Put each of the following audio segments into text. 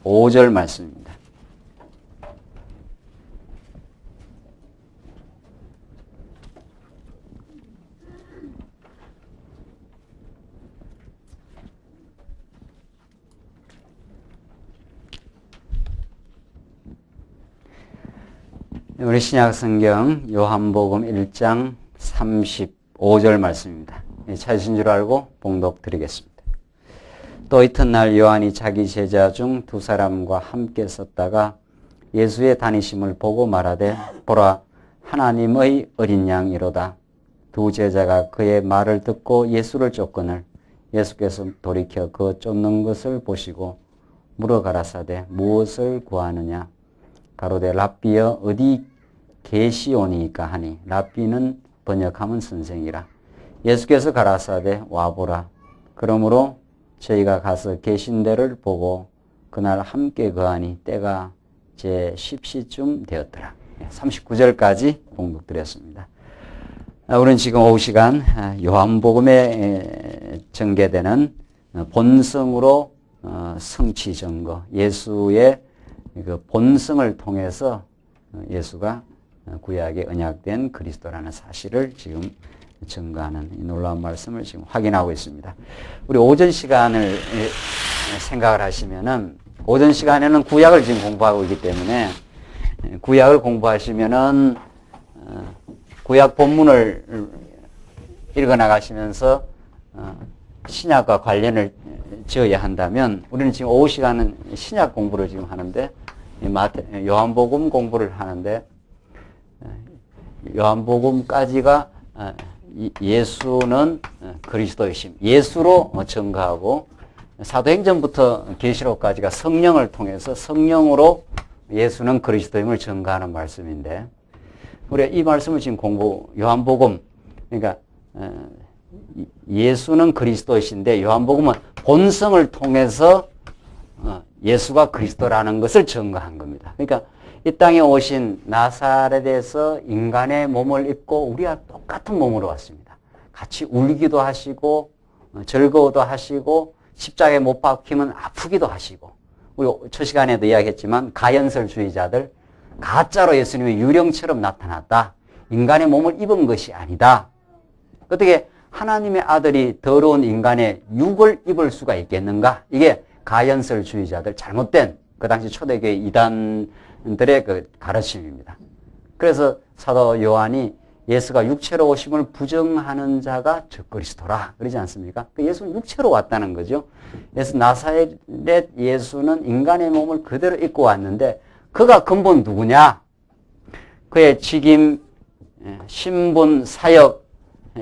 5절 말씀입니다. 우리 신약성경 요한복음 1장 35절 말씀입니다. 찾으신 줄 알고 봉독 드리겠습니다. 또 이튿날 요한이 자기 제자 중 두 사람과 함께 섰다가 예수의 다니심을 보고 말하되 보라 하나님의 어린 양이로다. 두 제자가 그의 말을 듣고 예수를 쫓거늘 예수께서 돌이켜 그 쫓는 것을 보시고 물어 가라사대 무엇을 구하느냐. 가로되 랍비여 어디 계시오니까 하니 랍비는 번역하면 선생이라. 예수께서 가라사대 와보라. 그러므로 저희가 가서 계신 데를 보고 그날 함께 거하니 때가 제 10시쯤 되었더라. 39절까지 봉독드렸습니다. 우리는 지금 오후 시간 요한복음에 전개되는 본성으로 성취 증거, 예수의 그 본성을 통해서 예수가 구약에 언약된 그리스도라는 사실을 지금 증거하는 이 놀라운 말씀을 지금 확인하고 있습니다. 우리 오전 시간을 생각을 하시면은 오전 시간에는 구약을 지금 공부하고 있기 때문에 구약을 공부하시면은 구약 본문을 읽어 나가시면서 신약과 관련을 지어야 한다면 우리는 지금 오후 시간은 신약 공부를 지금 하는데 요한복음 공부를 하는데 요한복음까지가 예수는 그리스도이심, 예수로 증거하고 사도행전부터 계시록까지가 성령을 통해서 성령으로 예수는 그리스도임을 증거하는 말씀인데 우리가 이 말씀을 지금 요한복음, 그러니까 예수는 그리스도이신데 요한복음은 본성을 통해서 예수가 그리스도라는 것을 증거한 겁니다. 그러니까 이 땅에 오신 나사렛에서 인간의 몸을 입고 우리와 똑같은 몸으로 왔습니다. 같이 울기도 하시고 즐거워도 하시고 십자가에 못 박히면 아프기도 하시고 우리 첫 시간에도 이야기했지만 가연설주의자들 가짜로 예수님이 유령처럼 나타났다. 인간의 몸을 입은 것이 아니다. 어떻게 하나님의 아들이 더러운 인간의 육을 입을 수가 있겠는가? 이게 가연설주의자들 잘못된 그 당시 초대교회 이단들의 그 가르침입니다. 그래서 사도 요한이 예수가 육체로 오심을 부정하는 자가 적그리스도라 그러지 않습니까? 예수는 육체로 왔다는 거죠. 그래서 나사렛 예수는 인간의 몸을 그대로 입고 왔는데 그가 근본 누구냐? 그의 직임, 신분, 사역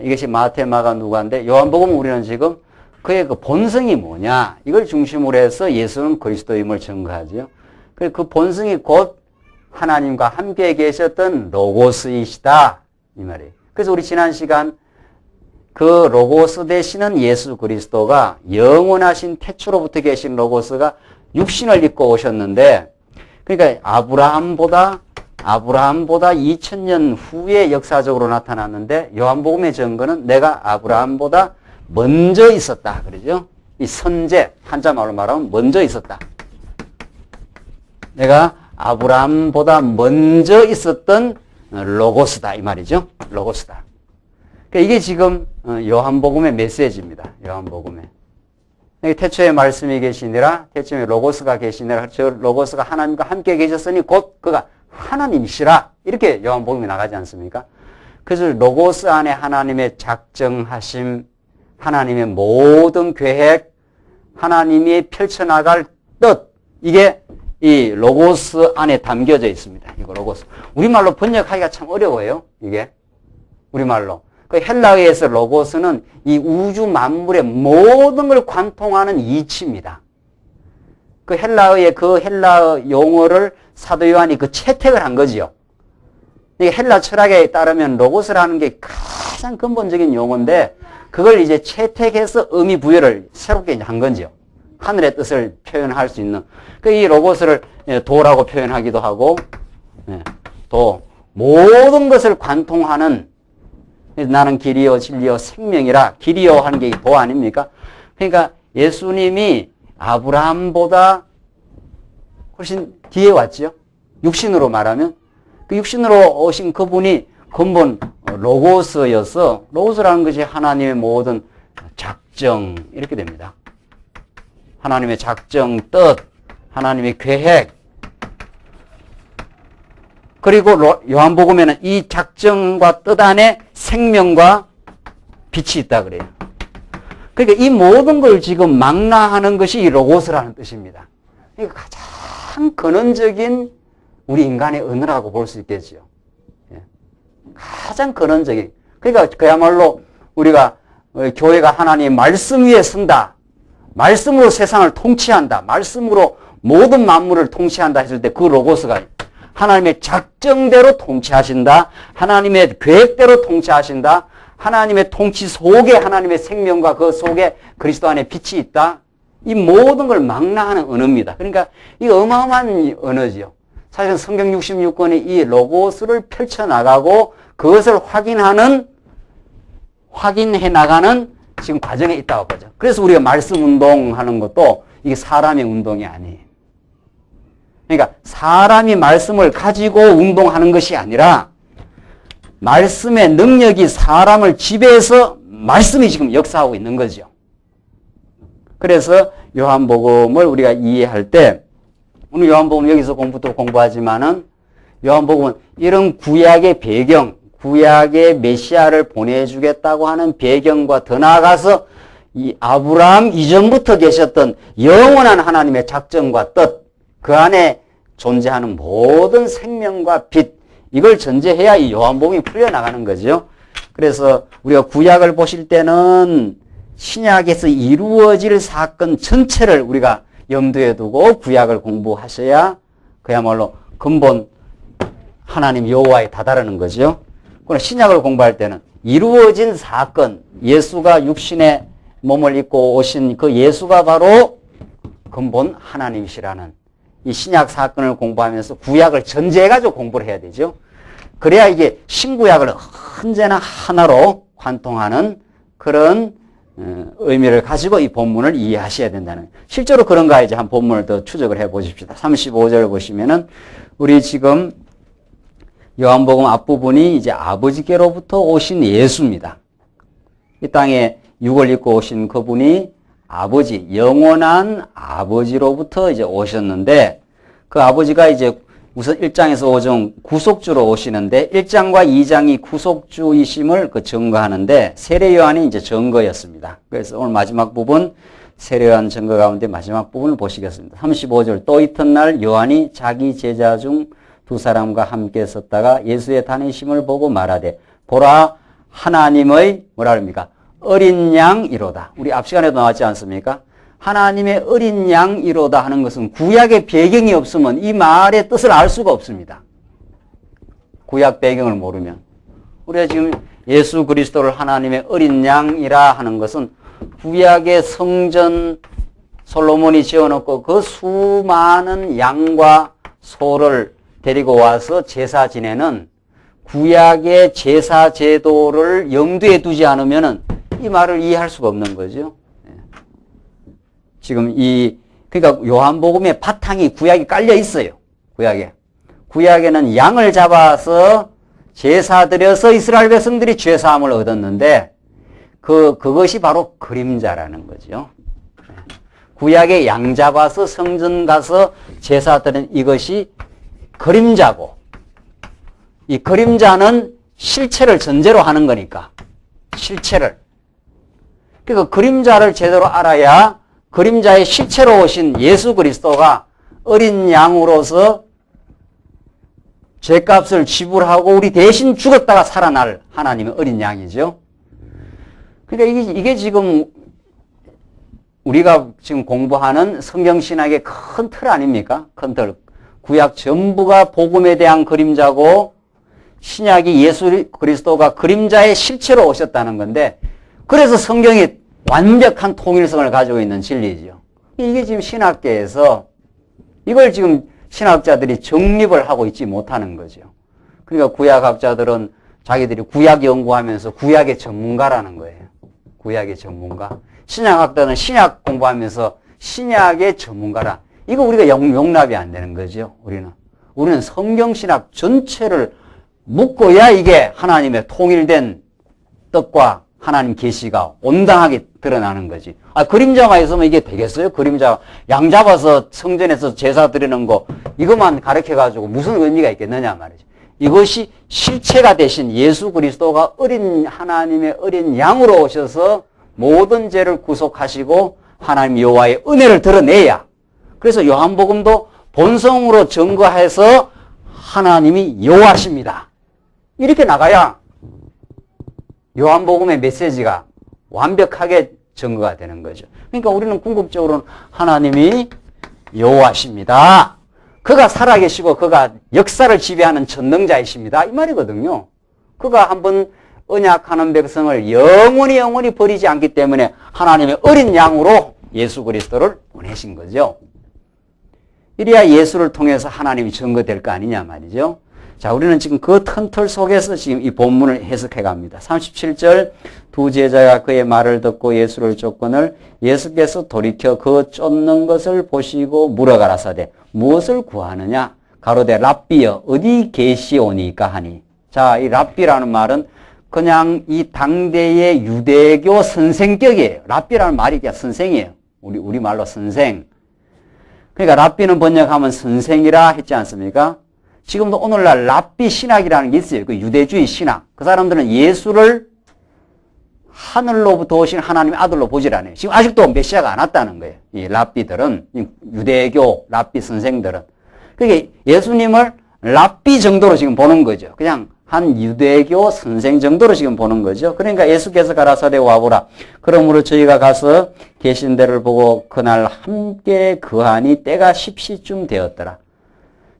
이것이 마태, 마가, 누가인데 요한복음 우리는 지금 그의 그 본성이 뭐냐? 이걸 중심으로 해서 예수는 그리스도임을 증거하죠. 그 본성이 곧 하나님과 함께 계셨던 로고스이시다. 이 말이에요. 그래서 우리 지난 시간 그 로고스 되시는 예수 그리스도가 영원하신 태초로부터 계신 로고스가 육신을 입고 오셨는데 그러니까 아브라함보다 2000년 후에 역사적으로 나타났는데 요한복음의 증거는 내가 아브라함보다 먼저 있었다. 그러죠? 이 선제, 한자말로 말하면 먼저 있었다. 내가 아브라함보다 먼저 있었던 로고스다. 이 말이죠. 로고스다. 그러니까 이게 지금 요한복음의 메시지입니다. 요한복음에. 태초에 말씀이 계시니라, 태초에 로고스가 계시니라, 저 로고스가 하나님과 함께 계셨으니 곧 그가 하나님이시라. 이렇게 요한복음이 나가지 않습니까? 그래서 로고스 안에 하나님의 작정하심, 하나님의 모든 계획, 하나님이 펼쳐나갈 뜻, 이게 이 로고스 안에 담겨져 있습니다. 이거 로고스. 우리말로 번역하기가 참 어려워요. 이게. 우리말로. 그 헬라어에서 로고스는 이 우주 만물의 모든 걸 관통하는 이치입니다. 그 헬라어의 그 헬라어 용어를 사도 요한이 그 채택을 한 거지요. 이게 헬라 철학에 따르면 로고스라는 게 가장 근본적인 용어인데 그걸 이제 채택해서 의미 부여를 새롭게 한 건지요. 하늘의 뜻을 표현할 수 있는. 이 로고스를 도라고 표현하기도 하고, 도, 모든 것을 관통하는, 나는 길이요, 진리요, 생명이라, 길이요 하는 게 도 아닙니까? 그러니까 예수님이 아브라함보다 훨씬 뒤에 왔죠. 육신으로 말하면. 그 육신으로 오신 그분이 근본 로고스여서, 로고스라는 것이 하나님의 모든 작정, 이렇게 됩니다. 하나님의 작정, 뜻, 하나님의 계획. 그리고 요한복음에는 이 작정과 뜻 안에 생명과 빛이 있다 그래요. 그러니까 이 모든 걸 지금 망라하는 것이 이 로고스라는 뜻입니다. 이게 가장 근원적인 우리 인간의 언어라고 볼 수 있겠죠. 가장 근원적인. 그러니까 그야말로 우리가 교회가 하나님의 말씀 위에 선다. 말씀으로 세상을 통치한다. 말씀으로 모든 만물을 통치한다 했을 때 그 로고스가 하나님의 작정대로 통치하신다. 하나님의 계획대로 통치하신다. 하나님의 통치 속에 하나님의 생명과 그 속에 그리스도 안에 빛이 있다. 이 모든 걸 망라하는 언어입니다. 그러니까 이 어마어마한 언어지요. 사실 성경 66권이 이 로고스를 펼쳐나가고 그것을 확인해 나가는 지금 과정에 있다고 보죠. 그래서 우리가 말씀 운동하는 것도 이게 사람의 운동이 아니에요. 그러니까 사람이 말씀을 가지고 운동하는 것이 아니라 말씀의 능력이 사람을 지배해서 말씀이 지금 역사하고 있는 거죠. 그래서 요한복음을 우리가 이해할 때 오늘 요한복음 여기서 공부도 공부하지만은 요한복음은 이런 구약의 배경, 구약의 메시아를 보내주겠다고 하는 배경과 더 나아가서 이 아브라함 이전부터 계셨던 영원한 하나님의 작정과 뜻, 그 안에 존재하는 모든 생명과 빛, 이걸 전제해야 이 요한복음이 풀려나가는 거죠. 그래서 우리가 구약을 보실 때는 신약에서 이루어질 사건 전체를 우리가 염두에 두고 구약을 공부하셔야 그야말로 근본 하나님 여호와에 다다르는 거죠. 그러나 신약을 공부할 때는 이루어진 사건, 예수가 육신의 몸을 입고 오신 그 예수가 바로 근본 하나님이시라는 이 신약 사건을 공부하면서 구약을 전제해가지고 공부를 해야 되죠. 그래야 이게 신구약을 언제나 하나로 관통하는 그런 의미를 가지고 이 본문을 이해하셔야 된다는. 실제로 그런가 이제 한 본문을 더 추적을 해 보십시다. 35절 보시면은 우리 지금 요한복음 앞부분이 이제 아버지께로부터 오신 예수입니다. 이 땅에 육을 입고 오신 그분이 아버지, 영원한 아버지로부터 이제 오셨는데 그 아버지가 이제 우선 1장에서 5장 구속주로 오시는데 1장과 2장이 구속주이심을 증거하는데 세례 요한이 이제 증거였습니다. 그래서 오늘 마지막 부분 세례 요한 증거 가운데 마지막 부분을 보시겠습니다. 35절 또 이튿날 요한이 자기 제자 중 두 사람과 함께 섰다가 예수의 다니심을 보고 말하되 보라 하나님의 뭐라 합니까? 어린 양이로다. 우리 앞 시간에도 나왔지 않습니까? 하나님의 어린 양이로다 하는 것은 구약의 배경이 없으면 이 말의 뜻을 알 수가 없습니다. 구약 배경을 모르면. 우리가 지금 예수 그리스도를 하나님의 어린 양이라 하는 것은 구약의 성전 솔로몬이 지어놓고 그 수많은 양과 소를 데리고 와서 제사 지내는 구약의 제사 제도를 염두에 두지 않으면은 이 말을 이해할 수가 없는 거죠. 지금 그러니까 요한복음의 바탕이 구약이 깔려 있어요. 구약에는 양을 잡아서 제사 드려서 이스라엘 백성들이 죄사함을 얻었는데 그것이 바로 그림자라는 거죠. 구약에 양 잡아서 성전 가서 제사 드리는 이것이 그림자고 이 그림자는 실체를 전제로 하는 거니까 실체를. 그러니까 그림자를 제대로 알아야 그림자의 실체로 오신 예수 그리스도가 어린 양으로서 죄값을 지불하고 우리 대신 죽었다가 살아날 하나님의 어린 양이죠. 그러니까 이게 지금 우리가 지금 공부하는 성경신학의 큰 틀 아닙니까? 큰 틀. 구약 전부가 복음에 대한 그림자고 신약이 예수 그리스도가 그림자의 실체로 오셨다는 건데 그래서 성경이 완벽한 통일성을 가지고 있는 진리죠. 이게 지금 신학계에서 이걸 지금 신학자들이 정립을 하고 있지 못하는 거죠. 그러니까 구약학자들은 자기들이 구약 연구하면서 구약의 전문가라는 거예요. 구약의 전문가. 신약학자들은 신약 공부하면서 신약의 전문가라. 이거 우리가 용납이 안 되는 거죠. 우리는 성경신학 전체를 묶어야 이게 하나님의 통일된 뜻과 하나님 계시가 온당하게 드러나는 거지. 그림자가 있으면 이게 되겠어요? 그림자 양 잡아서 성전에서 제사 드리는 거 이것만 가르쳐가지고 무슨 의미가 있겠느냐 말이죠. 이것이 실체가 되신 예수 그리스도가 하나님의 어린 양으로 오셔서 모든 죄를 구속하시고 하나님 여호와의 은혜를 드러내야. 그래서 요한복음도 본성으로 증거해서 하나님이 여호와십니다. 이렇게 나가야 요한복음의 메시지가 완벽하게 증거가 되는 거죠. 그러니까 우리는 궁극적으로는 하나님이 여호와십니다. 그가 살아계시고 그가 역사를 지배하는 전능자이십니다. 이 말이거든요. 그가 한번 언약하는 백성을 영원히 버리지 않기 때문에 하나님의 어린 양으로 예수 그리스도를 보내신 거죠. 이래야 예수를 통해서 하나님이 증거될 거 아니냐 말이죠. 자, 우리는 지금 그 튼틀 속에서 지금 이 본문을 해석해 갑니다. 37절, 두 제자가 그의 말을 듣고 예수를 쫓거늘 예수께서 돌이켜 그 쫓는 것을 보시고 물어가라사대 무엇을 구하느냐? 가로되 랍비여 어디 계시오니까 하니. 자, 이 랍비라는 말은 그냥 이 당대의 유대교 선생격이에요. 랍비라는 말이 그냥 선생이에요. 우리 말로 선생. 그러니까 랍비는 번역하면 선생이라 했지 않습니까? 지금도 오늘날 랍비 신학이라는 게 있어요. 그 유대주의 신학. 그 사람들은 예수를 하늘로부터 오신 하나님의 아들로 보질 않아요. 지금 아직도 메시아가 안 왔다는 거예요. 이 랍비들은, 유대교 랍비 선생들은. 그러니까 예수님을 랍비 정도로 지금 보는 거죠. 그냥 한 유대교 선생 정도로 지금 보는 거죠. 그러니까 예수께서 가라사대 와보라. 그러므로 저희가 가서 계신 데를 보고 그날 함께 거하니 때가 10시쯤 되었더라.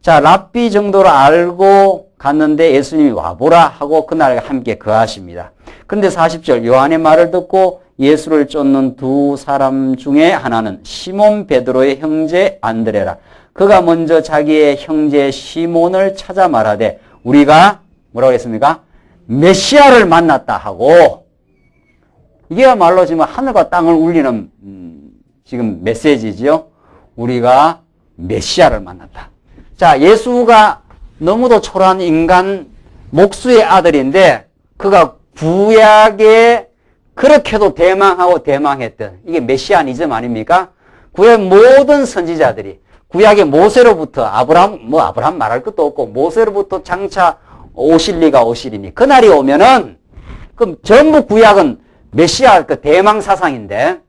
자, 랍비 정도로 알고 갔는데 예수님이 와보라 하고 그날 함께 거하십니다. 그런데 40절 요한의 말을 듣고 예수를 쫓는 두 사람 중에 하나는 시몬 베드로의 형제 안드레라. 그가 먼저 자기의 형제 시몬을 찾아 말하되 우리가 뭐라고 했습니까? 메시아를 만났다 하고, 이게야말로 지금 하늘과 땅을 울리는 지금 메시지지요. 우리가 메시아를 만났다. 자, 예수가 너무도 초라한 인간 목수의 아들인데 그가 구약에 그렇게도 대망하고 대망했던 이게 메시아니즘 아닙니까? 구약 모든 선지자들이 구약의 모세로부터 아브라함 말할 것도 없고 모세로부터 장차 오실 리가 오시리니 그날이 오면은 그럼 전부 구약은 메시아 그 대망 사상인데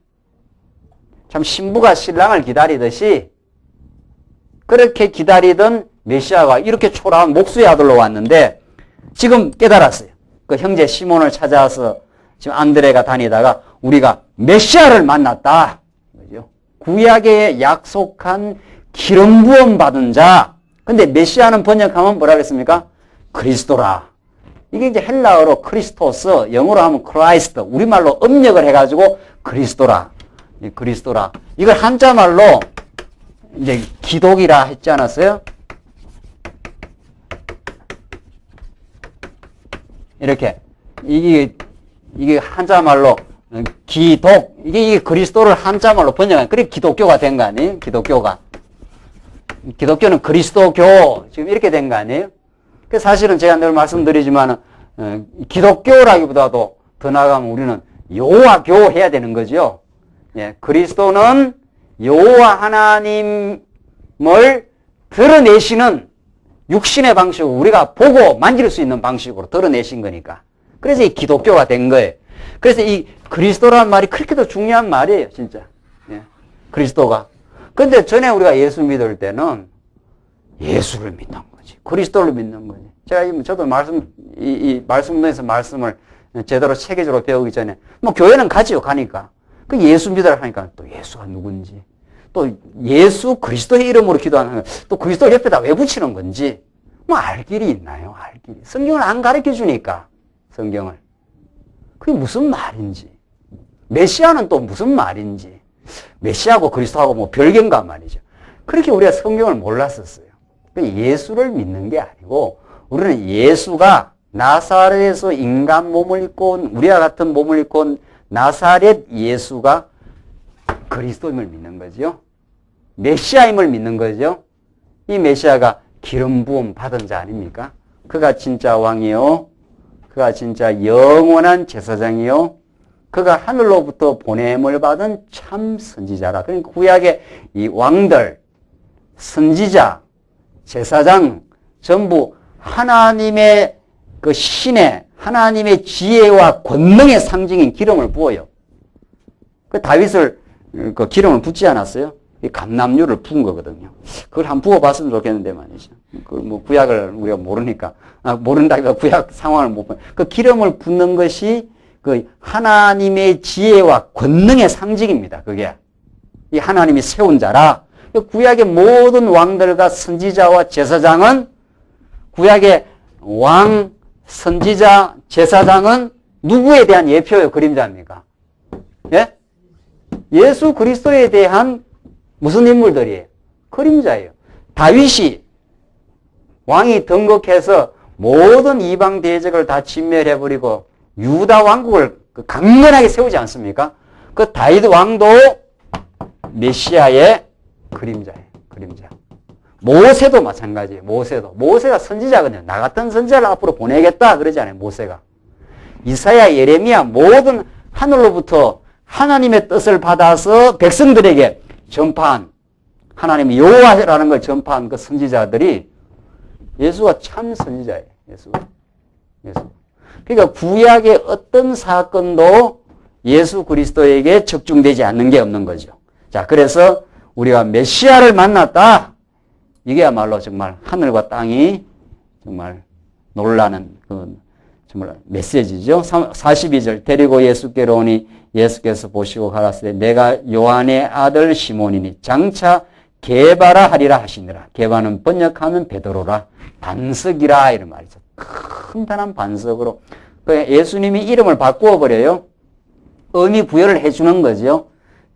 참 신부가 신랑을 기다리듯이 그렇게 기다리던 메시아가 이렇게 초라한 목수의 아들로 왔는데 지금 깨달았어요. 그 형제 시몬을 찾아서 지금 안드레가 다니다가 우리가 메시아를 만났다. 그죠? 구약에 약속한 기름 부음 받은 자. 근데 메시아는 번역하면 뭐라 그랬습니까? 그리스도라. 이게 이제 헬라어로 크리스토스, 영어로 하면 크라이스트, 우리말로 음력을 해가지고 그리스도라. 그리스도라. 이걸 한자말로 이제 기독이라 했지 않았어요? 이렇게. 이게 한자말로 기독. 이게 그리스도를 한자말로 번역한, 그래 기독교가 된 거 아니에요? 기독교가. 기독교는 그리스도교. 지금 이렇게 된 거 아니에요? 사실은 제가 늘 말씀드리지만 기독교라기보다도 더 나아가면 우리는 여호와교 해야 되는 거죠. 예, 그리스도는 여호와 하나님을 드러내시는 육신의 방식으로 우리가 보고 만질 수 있는 방식으로 드러내신 거니까. 그래서 이 기독교가 된 거예요. 그래서 이 그리스도라는 말이 그렇게도 중요한 말이에요, 진짜. 예, 그리스도가. 근데 전에 우리가 예수 믿을 때는 예수를 믿는 거지. 그리스도를 믿는 거지. 저도 말씀에서 말씀을 제대로 체계적으로 배우기 전에, 교회는 가지요, 가니까. 그 예수 믿으라 하니까 또 예수가 누군지, 또 예수 그리스도의 이름으로 기도하는 거, 또 그리스도 옆에다 왜 붙이는 건지, 알 길이 있나요? 알 길이. 성경을 안 가르쳐 주니까, 성경을. 그게 무슨 말인지. 메시아는 또 무슨 말인지. 메시아하고 그리스도하고 별개인가 말이죠. 그렇게 우리가 성경을 몰랐었어요. 예수를 믿는 게 아니고 우리는 예수가 나사렛에서 인간 몸을 입고 온 우리와 같은 몸을 입고 온 나사렛 예수가 그리스도임을 믿는 거죠. 메시아임을 믿는 거죠. 이 메시아가 기름 부음 받은 자 아닙니까? 그가 진짜 왕이요. 그가 진짜 영원한 제사장이요. 그가 하늘로부터 보냄을 받은 참 선지자라. 그러니까 구약의 이 왕들, 선지자, 제사장 전부 하나님의 그 신의 하나님의 지혜와 권능의 상징인 기름을 부어요. 그 다윗을 그 기름을 붓지 않았어요? 이 감람유를 부은 거거든요. 그걸 한번 부어봤으면 좋겠는데 말이죠. 그 뭐 구약을 우리가 모르니까 모른다기보다 구약 상황을 못 보. 그 기름을 붓는 것이 그 하나님의 지혜와 권능의 상징입니다. 그게 이 하나님이 세운 자라. 구약의 모든 왕들과 선지자와 제사장은 구약의 왕, 선지자, 제사장은 누구에 대한 예표요, 그림자입니까? 예? 예수 그리스도에 대한 무슨 인물들이에요? 그림자예요. 다윗이 왕이 등극해서 모든 이방 대적을 다 진멸해버리고 유다 왕국을 강건하게 세우지 않습니까? 그 다윗 왕도 메시아의 그림자예요. 그림자. 모세도 마찬가지예요. 모세가 선지자거든요. 나 같은 선지자를 앞으로 보내겠다 그러지 않아요. 모세가. 이사야, 예레미야 모든 하늘로부터 하나님의 뜻을 받아서 백성들에게 전파한 하나님의 여호와라는 걸 전파한 그 선지자들이 예수가 참 선지자예요. 예수. 그러니까 구약의 어떤 사건도 예수 그리스도에게 적중되지 않는 게 없는 거죠. 자, 그래서 우리가 메시아를 만났다. 이게야말로 정말 하늘과 땅이 정말 놀라는 그 정말 메시지죠. 42절 데리고 예수께로 오니 예수께서 보시고 가라사대 내가 요한의 아들 시몬이니 장차 게바라 하리라 하시니라. 게바는 번역하면 베드로라. 반석이라 이런 말이죠. 큰단한 반석으로. 예수님이 이름을 바꾸어 버려요. 의미 부여를 해주는 거죠.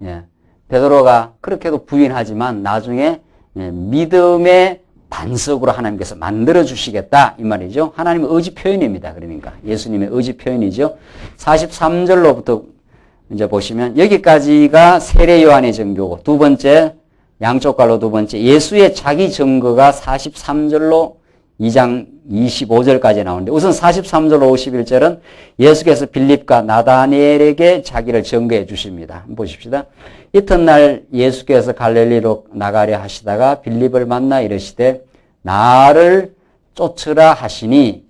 예. 베드로가 그렇게도 부인하지만 나중에 믿음의 반석으로 하나님께서 만들어 주시겠다 이 말이죠. 하나님의 의지 표현입니다. 그러니까 예수님의 의지 표현이죠. 43절로부터 이제 보시면 여기까지가 세례 요한의 증거고 두 번째 양쪽 갈로 두 번째 예수의 자기 증거가 43절로 2장 25절까지 나오는데 우선 43절로 51절은 예수께서 빌립과 나다니엘에게 자기를 증거해 주십니다. 한번 보십시다. 이튿날 예수께서 갈릴리로 나가려 하시다가 빌립을 만나 이르시되 나를 쫓으라 하시니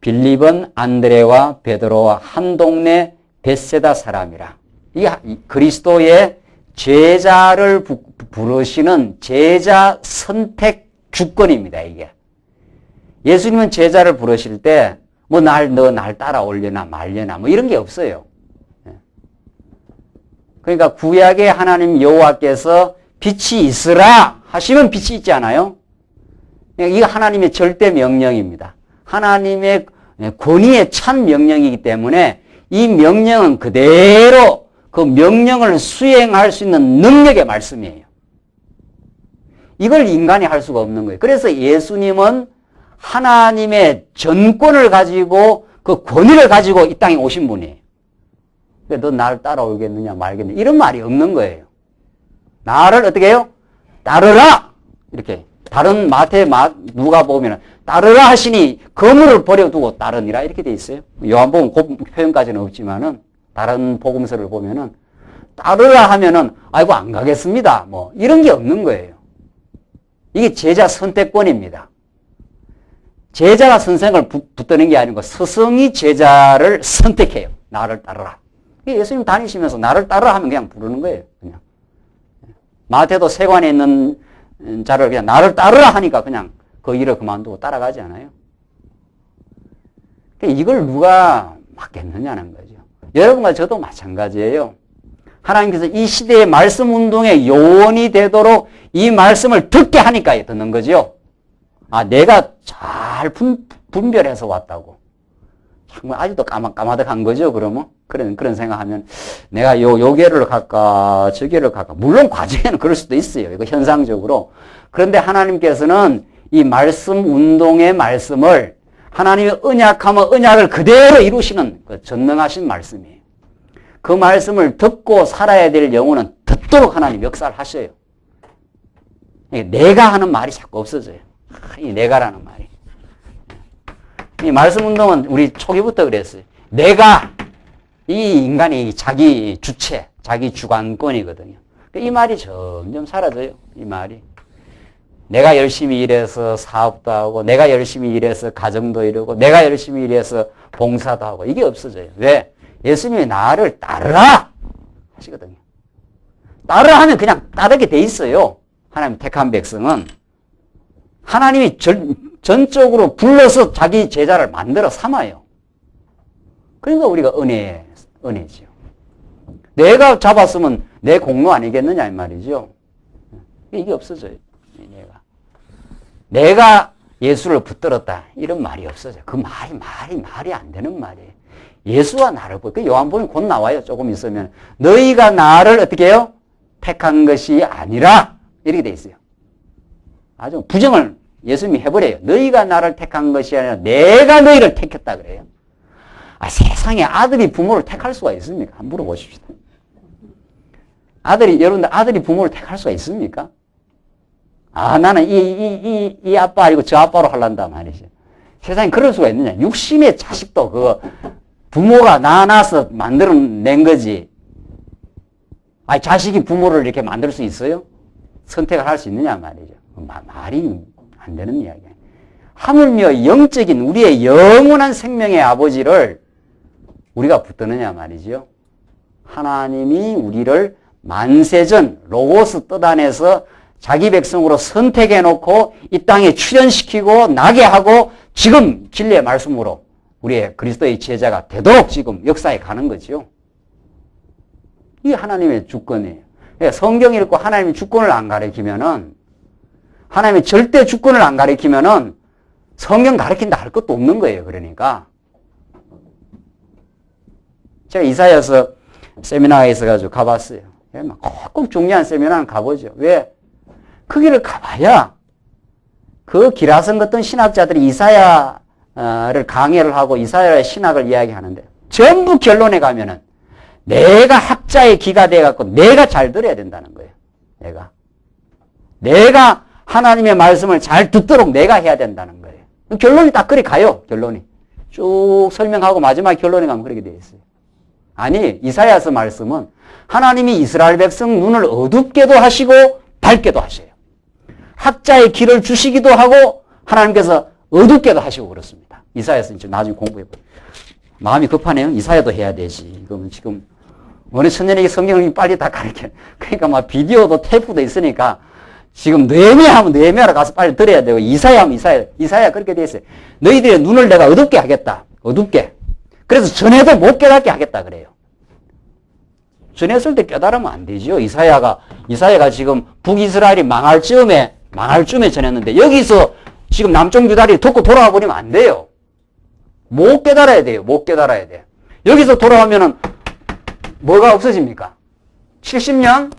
빌립은 안드레와 베드로와 한 동네 벳세다 사람이라. 이게 그리스도의 제자를 부르시는 제자 선택 주권입니다. 이게. 예수님은 제자를 부르실 때 뭐 너 날 따라오려나 말려나 뭐 이런 게 없어요. 그러니까 구약의 하나님 여호와께서 빛이 있으라 하시면 빛이 있지 않아요? 이거 하나님의 절대 명령입니다. 하나님의 권위에 찬 명령이기 때문에 이 명령은 그대로 그 명령을 수행할 수 있는 능력의 말씀이에요. 이걸 인간이 할 수가 없는 거예요. 그래서 예수님은 하나님의 전권을 가지고 그 권위를 가지고 이 땅에 오신 분이에요. 너 나를 따라오겠느냐 말겠느냐 이런 말이 없는 거예요. 나를 어떻게 해요? 따르라 이렇게 다른 마태 누가 보면 따르라 하시니 거물을 버려두고 따르니라 이렇게 돼 있어요. 요한복음 그 표현까지는 없지만은 다른 복음서를 보면은 따르라 하면은 아이고 안 가겠습니다 뭐 이런 게 없는 거예요. 이게 제자 선택권입니다. 제자가 선생을 붙드는 게 아니고 스승이 제자를 선택해요. 나를 따르라. 예수님 다니시면서 나를 따르라 하면 그냥 부르는 거예요. 그냥. 마태도 세관에 있는 자를 그냥 나를 따르라 하니까 그냥 그 일을 그만두고 따라가지 않아요. 이걸 누가 맡겠느냐는 거죠. 여러분과 저도 마찬가지예요. 하나님께서 이 시대의 말씀 운동의 요원이 되도록 이 말씀을 듣게 하니까 듣는 거죠. 아, 내가 잘 분별해서 왔다고. 정말 아직도 까마득한 거죠, 그러면? 그런 생각하면 내가 요 계를 갈까, 저 계를 갈까. 물론 과정에는 그럴 수도 있어요. 이거 현상적으로. 그런데 하나님께서는 이 말씀 운동의 말씀을 하나님의 언약하면 언약을 그대로 이루시는 그 전능하신 말씀이에요. 그 말씀을 듣고 살아야 될 영혼은 듣도록 하나님 역사를 하셔요. 내가 하는 말이 자꾸 없어져요. 이 내가라는 말이. 이 말씀 운동은 우리 초기부터 그랬어요. 내가 이 인간이 자기 주체, 자기 주관권이거든요. 이 말이 점점 사라져요. 이 말이. 내가 열심히 일해서 사업도 하고, 내가 열심히 일해서 가정도 이루고, 내가 열심히 일해서 봉사도 하고, 이게 없어져요. 왜? 예수님이 나를 따르라! 하시거든요. 따르라 하면 그냥 따르게 돼 있어요. 하나님 택한 백성은. 하나님이 전적으로 불러서 자기 제자를 만들어 삼아요. 그러니까 우리가 은혜죠. 내가 잡았으면 내 공로 아니겠느냐, 이 말이죠. 이게 없어져요. 내가 예수를 붙들었다. 이런 말이 없어져요. 그 말이 안 되는 말이에요. 예수와 나를 그 요한복음이 곧 나와요. 조금 있으면. 너희가 나를 어떻게 해요? 택한 것이 아니라. 이렇게 돼 있어요. 아주 부정을 예수님이 해버려요. 너희가 나를 택한 것이 아니라 내가 너희를 택했다 그래요. 세상에 아들이 부모를 택할 수가 있습니까? 한번 물어보십시오. 여러분들 아들이 부모를 택할 수가 있습니까? 나는 이 아빠 아니고 저 아빠로 하란다 말이죠. 세상에 그럴 수가 있느냐. 육신의 자식도 부모가 낳아서 만들어낸 거지. 자식이 부모를 이렇게 만들 수 있어요? 선택을 할 수 있느냐 말이죠. 말이 안 되는 이야기예요. 하물며 영적인 우리의 영원한 생명의 아버지를 우리가 붙드느냐 말이죠. 하나님이 우리를 만세전 로고스 뜻 안에서 자기 백성으로 선택해놓고 이 땅에 출현시키고 나게 하고 지금 진리의 말씀으로 우리의 그리스도의 제자가 되도록 지금 역사에 가는 거죠. 이게 하나님의 주권이에요. 성경 읽고 하나님의 주권을 안 가르치면은, 하나님의 절대 주권을 안 가르치면은 성경 가르친다 할 것도 없는 거예요. 그러니까. 제가 이사야서 세미나에 있어가지고 가봤어요. 꼭 중요한 세미나는 가보죠. 왜? 그 길을 가봐야 그 기라성 같은 신학자들이 이사야를 강해를 하고 이사야의 신학을 이야기하는데 전부 결론에 가면은 내가 학자의 기가 돼갖고 내가 잘 들어야 된다는 거예요. 내가 하나님의 말씀을 잘 듣도록 내가 해야 된다는 거예요. 결론이 딱 그리 가요. 결론이. 쭉 설명하고 마지막 결론에 가면 그렇게 되어 있어요. 아니, 이사야서 말씀은 하나님이 이스라엘 백성 눈을 어둡게도 하시고 밝게도 하셔요. 학자의 길을 주시기도 하고 하나님께서 어둡게도 하시고 그렇습니다. 이사야서 이제 나중에 공부해봐요. 마음이 급하네요. 이사야도 해야 되지. 그러면 지금 어느 천년에게 성경을 빨리 다 가르쳐. 그러니까 막 비디오도 테이프도 있으니까 지금 느헤미야하면 느헤미야로 가서 빨리 들어야 되고 이사야하면 이사야 그렇게 돼 있어요. 너희들의 눈을 내가 어둡게 하겠다. 어둡게. 그래서 전해도 못 깨닫게 하겠다 그래요. 전했을 때 깨달으면 안 되죠. 이사야가 지금 북이스라엘이 망할 즈음에 전했는데 여기서 지금 남쪽 유다리 듣고 돌아와 버리면 안 돼요. 못 깨달아야 돼요. 못 깨달아야 돼. 여기서 돌아오면은 뭐가 없어집니까? 70년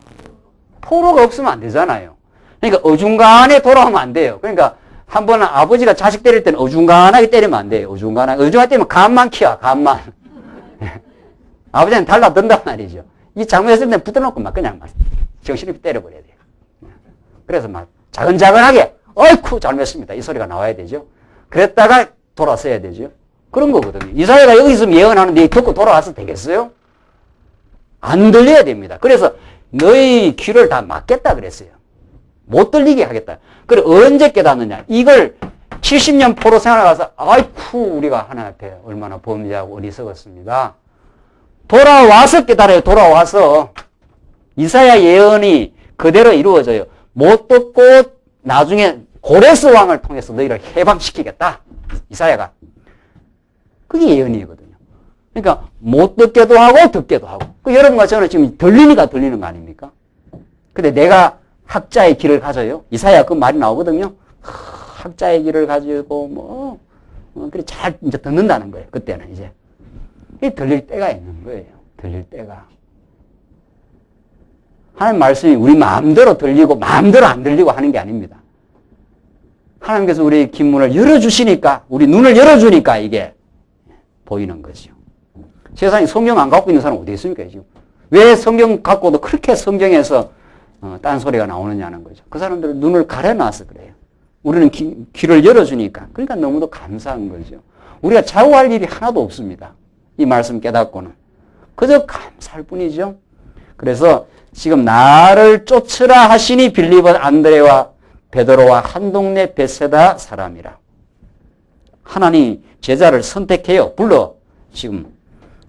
포로가 없으면 안 되잖아요. 그러니까 어중간하게 돌아오면 안 돼요. 그러니까 한 번은 아버지가 자식 때릴 때는 어중간하게 때리면 안 돼요. 어중간하게 때리면 간만 키워, 간만. 아버지는 달라든단 말이죠. 이 잘못했을 때 붙어놓고 막 그냥 막 정신없이 때려버려야 돼요. 그래서 막 자근자근하게 어이쿠 잘못했습니다. 이 소리가 나와야 되죠. 그랬다가 돌아서야 되죠. 그런 거거든요. 이사야가 여기 있으면 예언하는데 듣고 돌아와서 되겠어요? 안 들려야 됩니다. 그래서 너희 귀를 다 막겠다 그랬어요. 못 들리게 하겠다. 그래 언제 깨닫느냐. 이걸 70년 포로 생활에 가서 아이쿠 우리가 하나님 앞에 얼마나 범죄하고 어리석었습니다. 돌아와서 깨달아요. 돌아와서 이사야 예언이 그대로 이루어져요. 못 듣고 나중에 고레스 왕을 통해서 너희를 해방시키겠다. 이사야가. 그게 예언이거든요. 그러니까 못 듣게도 하고 듣게도 하고. 여러분과 저는 지금 들리니까 들리는 거 아닙니까? 근데 내가 학자의 길을 가져요. 이사야 그 말이 나오거든요. 학자의 길을 가지고 그래 잘 이제 듣는다는 거예요. 그때는 이제. 들릴 때가 있는 거예요. 들릴 때가. 하나님 말씀이 우리 마음대로 들리고 마음대로 안 들리고 하는 게 아닙니다. 하나님께서 우리 긴문을 열어주시니까 우리 눈을 열어주니까 이게 보이는 거죠. 세상에 성경 안 갖고 있는 사람 어디 있습니까? 지금? 왜 성경 갖고도 그렇게 성경에서 딴소리가 나오느냐는 거죠. 그 사람들은 눈을 가려놔서 그래요. 우리는 귀를 열어주니까. 그러니까 너무도 감사한 거죠. 우리가 좌우할 일이 하나도 없습니다. 이 말씀 깨닫고는. 그저 감사할 뿐이죠. 그래서 지금 나를 쫓으라 하시니 빌립은 안드레와 베드로와 한 동네 베세다 사람이라. 하나님이 제자를 선택해요. 불러 지금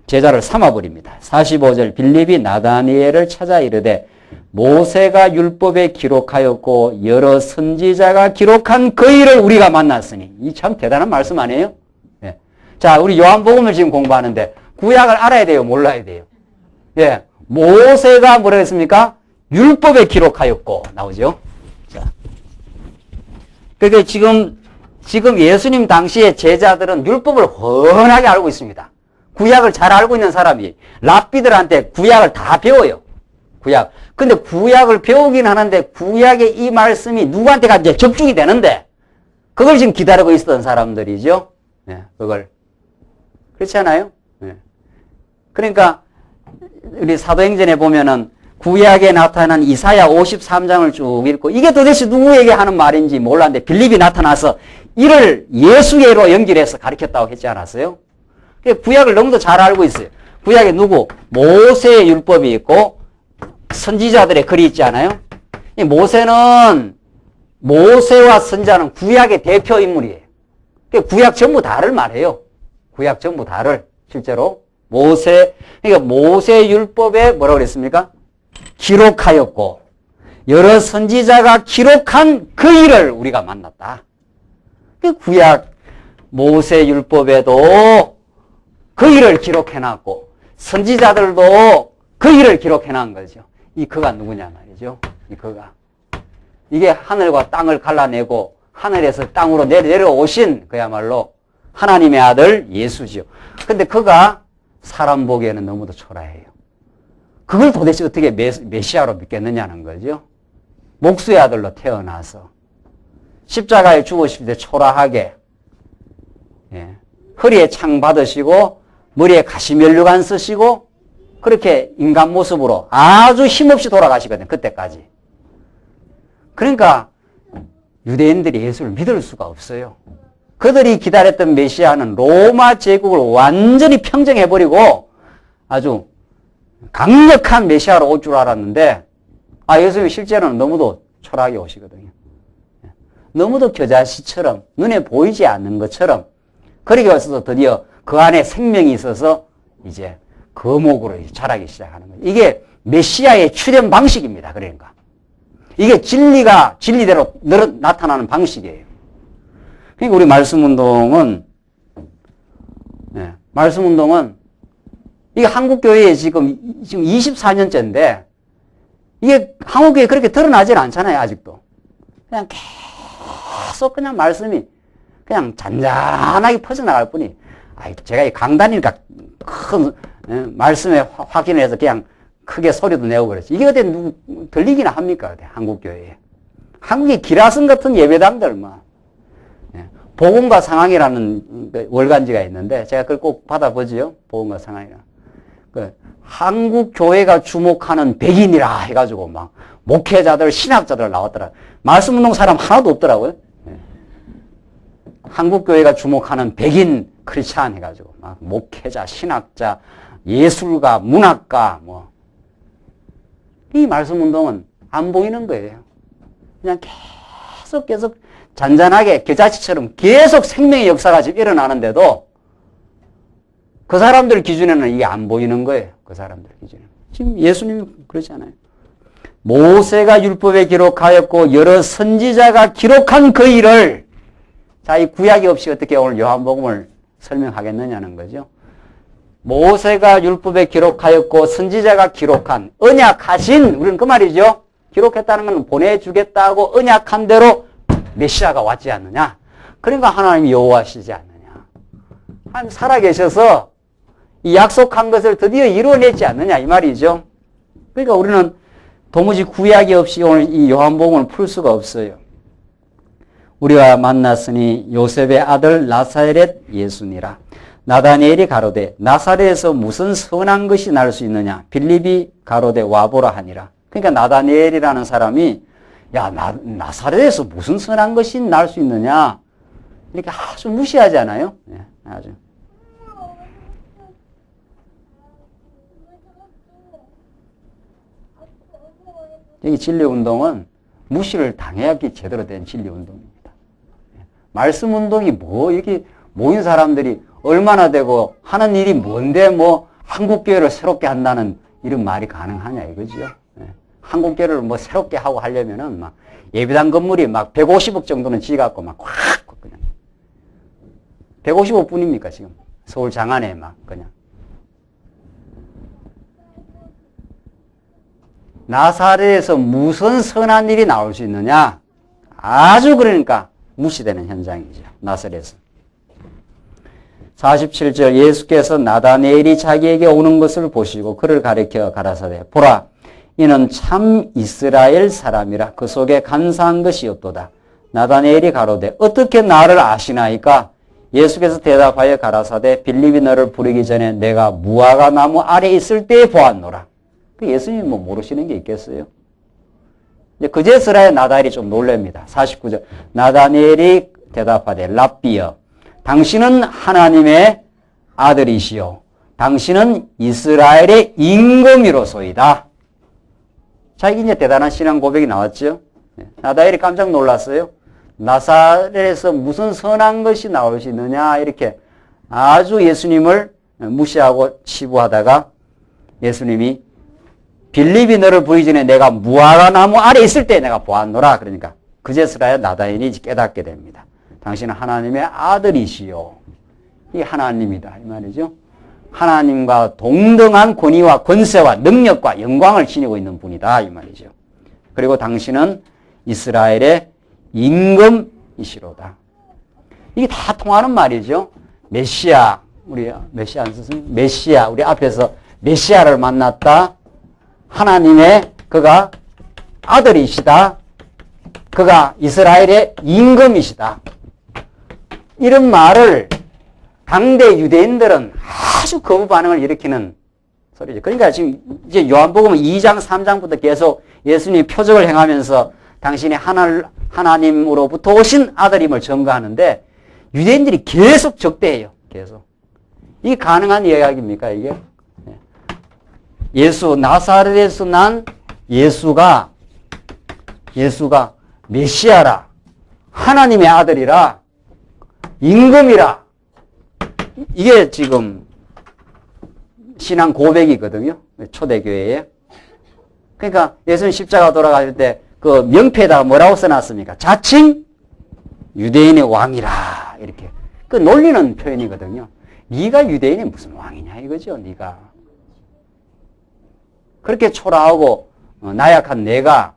제자를 삼아버립니다. 45절 빌립이 나다니엘을 찾아 이르되 모세가 율법에 기록하였고 여러 선지자가 기록한 그 일을 우리가 만났으니. 이 참 대단한 말씀 아니에요? 예. 자, 우리 요한복음을 지금 공부하는데 구약을 알아야 돼요? 몰라야 돼요? 예. 모세가 뭐라고 했습니까? 율법에 기록하였고 나오죠. 자, 그러니까 지금 예수님 당시에 제자들은 율법을 훤하게 알고 있습니다. 구약을 잘 알고 있는 사람이 랍비들한테 구약을 다 배워요. 구약. 근데 구약을 배우긴 하는데 구약의 이 말씀이 누구한테가 이제 적중이 되는데 그걸 지금 기다리고 있었던 사람들이죠. 네, 그걸. 그렇지 않아요? 네. 그러니까 우리 사도행전에 보면은 구약에 나타난 이사야 53장을 쭉 읽고 이게 도대체 누구에게 하는 말인지 몰랐는데 빌립이 나타나서 이를 예수계로 연결해서 가르쳤다고 했지 않았어요? 구약을 너무도 잘 알고 있어요. 구약에 누구? 모세의 율법이 있고 선지자들의 글이 있지 않아요? 모세는 모세와 선지자는 구약의 대표 인물이에요. 구약 전부 다를 말해요. 구약 전부 다를 실제로 그러니까 모세 율법에 뭐라고 그랬습니까? 기록하였고 여러 선지자가 기록한 그 일을 우리가 만났다. 구약 모세 율법에도 그 일을 기록해놨고 선지자들도 그 일을 기록해놓은 거죠. 이 그가 누구냐 말이죠. 이 그가. 이게 하늘과 땅을 갈라내고 하늘에서 땅으로 내려오신 그야말로 하나님의 아들 예수지요. 근데 그가 사람 보기에는 너무도 초라해요. 그걸 도대체 어떻게 메시아로 믿겠느냐는 거죠. 목수의 아들로 태어나서 십자가에 죽으실 때 초라하게 허리에 창 받으시고 머리에 가시면류관 쓰시고 그렇게 인간 모습으로 아주 힘없이 돌아가시거든요. 그때까지. 그러니까 유대인들이 예수를 믿을 수가 없어요. 그들이 기다렸던 메시아는 로마 제국을 완전히 평정해버리고 아주 강력한 메시아로 올 줄 알았는데 예수님이 실제로는 너무도 초라하게 오시거든요. 너무도 겨자씨처럼 눈에 보이지 않는 것처럼 그렇게 와서 드디어 그 안에 생명이 있어서 이제 거목으로 자라기 시작하는 거예요. 이게 메시아의 출현 방식입니다. 그러니까 이게 진리가 진리대로 나타나는 방식이에요. 그러니까 우리 말씀운동은 이게 한국교회에 지금 24년째인데 이게 한국교회에 그렇게 드러나질 않잖아요. 아직도. 그냥 계속 그냥 말씀이 그냥 잔잔하게 퍼져나갈 뿐이 제가 이 강단이니까 큰 말씀에 확인해서 그냥 크게 소리도 내고 그랬지. 이게 어디 누구 들리기나 합니까? 어디 한국교회에. 한국의 기라성 같은 예배당들 복음과 상황이라는 월간지가 있는데 제가 그걸 꼭 받아보지요. 복음과 상황이라. 한국 교회가 주목하는 백인이라 해가지고 막 목회자들, 신학자들 나왔더라. 말씀운동 사람 하나도 없더라고요. 한국 교회가 주목하는 백인 크리스찬 해가지고 막 목회자, 신학자, 예술가, 문학가 이 말씀운동은 안 보이는 거예요. 그냥 계속 잔잔하게 겨자씨처럼 계속 생명의 역사가 지금 일어나는데도 그 사람들 기준에는 이게 안 보이는 거예요. 그 사람들 기준에는. 지금 예수님이 그러지 않아요. 모세가 율법에 기록하였고 여러 선지자가 기록한 그 일을 이 구약이 없이 어떻게 오늘 요한복음을 설명하겠느냐는 거죠. 모세가 율법에 기록하였고 선지자가 기록한 언약하신 우리는 그 말이죠. 기록했다는 건 보내주겠다고 언약한 대로 메시아가 왔지 않느냐. 그러니까 하나님이 여호와시지 않느냐. 하나님 살아계셔서 이 약속한 것을 드디어 이루어냈지 않느냐 이 말이죠. 그러니까 우리는 도무지 구약이 없이 오늘 이 요한복음을 풀 수가 없어요. 우리가 만났으니 요셉의 아들 나사렛 예수니라. 나다니엘이 가로되 나사렛에서 무슨 선한 것이 날 수 있느냐. 빌립이 가로되 와보라 하니라. 그러니까 나다니엘이라는 사람이 야, 나사렛에서 무슨 선한 것이 날 수 있느냐? 이렇게 아주 무시하지 않아요? 네, 아주. 여기 진리운동은 무시를 당해야지 제대로 된 진리운동입니다. 말씀 운동이 뭐, 이렇게 모인 사람들이 얼마나 되고 하는 일이 뭔데 뭐 한국교회를 새롭게 한다는 이런 말이 가능하냐 이거죠. 한국교회를 뭐 새롭게 하고 하려면은 막 예배당 건물이 막 150억 정도는 지어갖고 막 꽉 그냥 150억 뿐입니까 지금 서울 장안에 막 그냥 나사렛에서 무슨 선한 일이 나올 수 있느냐 아주 그러니까 무시되는 현장이죠. 나사렛에서 47절 예수께서 나다니엘이 자기에게 오는 것을 보시고 그를 가리켜 가라사대 보라 이는 참 이스라엘 사람이라 그 속에 간사한 것이 없도다. 나다니엘이 가로되 어떻게 나를 아시나이까? 예수께서 대답하여 가라사대 빌립이 너를 부르기 전에 내가 무화과 나무 아래 있을 때에 보았노라. 예수님이 뭐 모르시는 게 있겠어요? 그제서야 나다니엘이 좀 놀랍니다. 49절 나다니엘이 대답하되 랍비여 당신은 하나님의 아들이시요 당신은 이스라엘의 임금이로소이다. 자, 이게 이제 대단한 신앙 고백이 나왔죠. 나다니엘이 깜짝 놀랐어요. 나사렛에서 무슨 선한 것이 나올 수 있느냐 이렇게 아주 예수님을 무시하고 치부하다가 예수님이 빌립이 너를 부르기 전에 내가 무화과 나무 아래 있을 때 내가 보았노라. 그러니까 그제서야 나다니엘이 깨닫게 됩니다. 당신은 하나님의 아들이시요. 이 하나님이다 이 말이죠. 하나님과 동등한 권위와 권세와 능력과 영광을 지니고 있는 분이다 이 말이죠. 그리고 당신은 이스라엘의 임금이시로다. 이게 다 통하는 말이죠. 메시아, 우리 메시아 안 썼습니까? 메시아, 우리 앞에서 메시아를 만났다. 하나님의 그가 아들이시다. 그가 이스라엘의 임금이시다. 이런 말을 당대 유대인들은 아주 거부 반응을 일으키는 소리죠. 그러니까 지금 이제 요한복음 2장, 3장부터 계속 예수님이 표적을 행하면서 당신이 하나님으로부터 오신 아들임을 증거하는데 유대인들이 계속 적대해요. 계속. 이게 가능한 이야기입니까, 이게? 예수, 나사렛에서 난 예수가 메시아라, 하나님의 아들이라, 임금이라, 이게 지금 신앙 고백이거든요. 초대교회에. 그러니까 예수님 십자가 돌아가실 때 그 명패에다가 뭐라고 써놨습니까? 자칭 유대인의 왕이라 이렇게. 그 놀리는 표현이거든요. 네가 유대인의 무슨 왕이냐 이거죠. 네가. 그렇게 초라하고 나약한 내가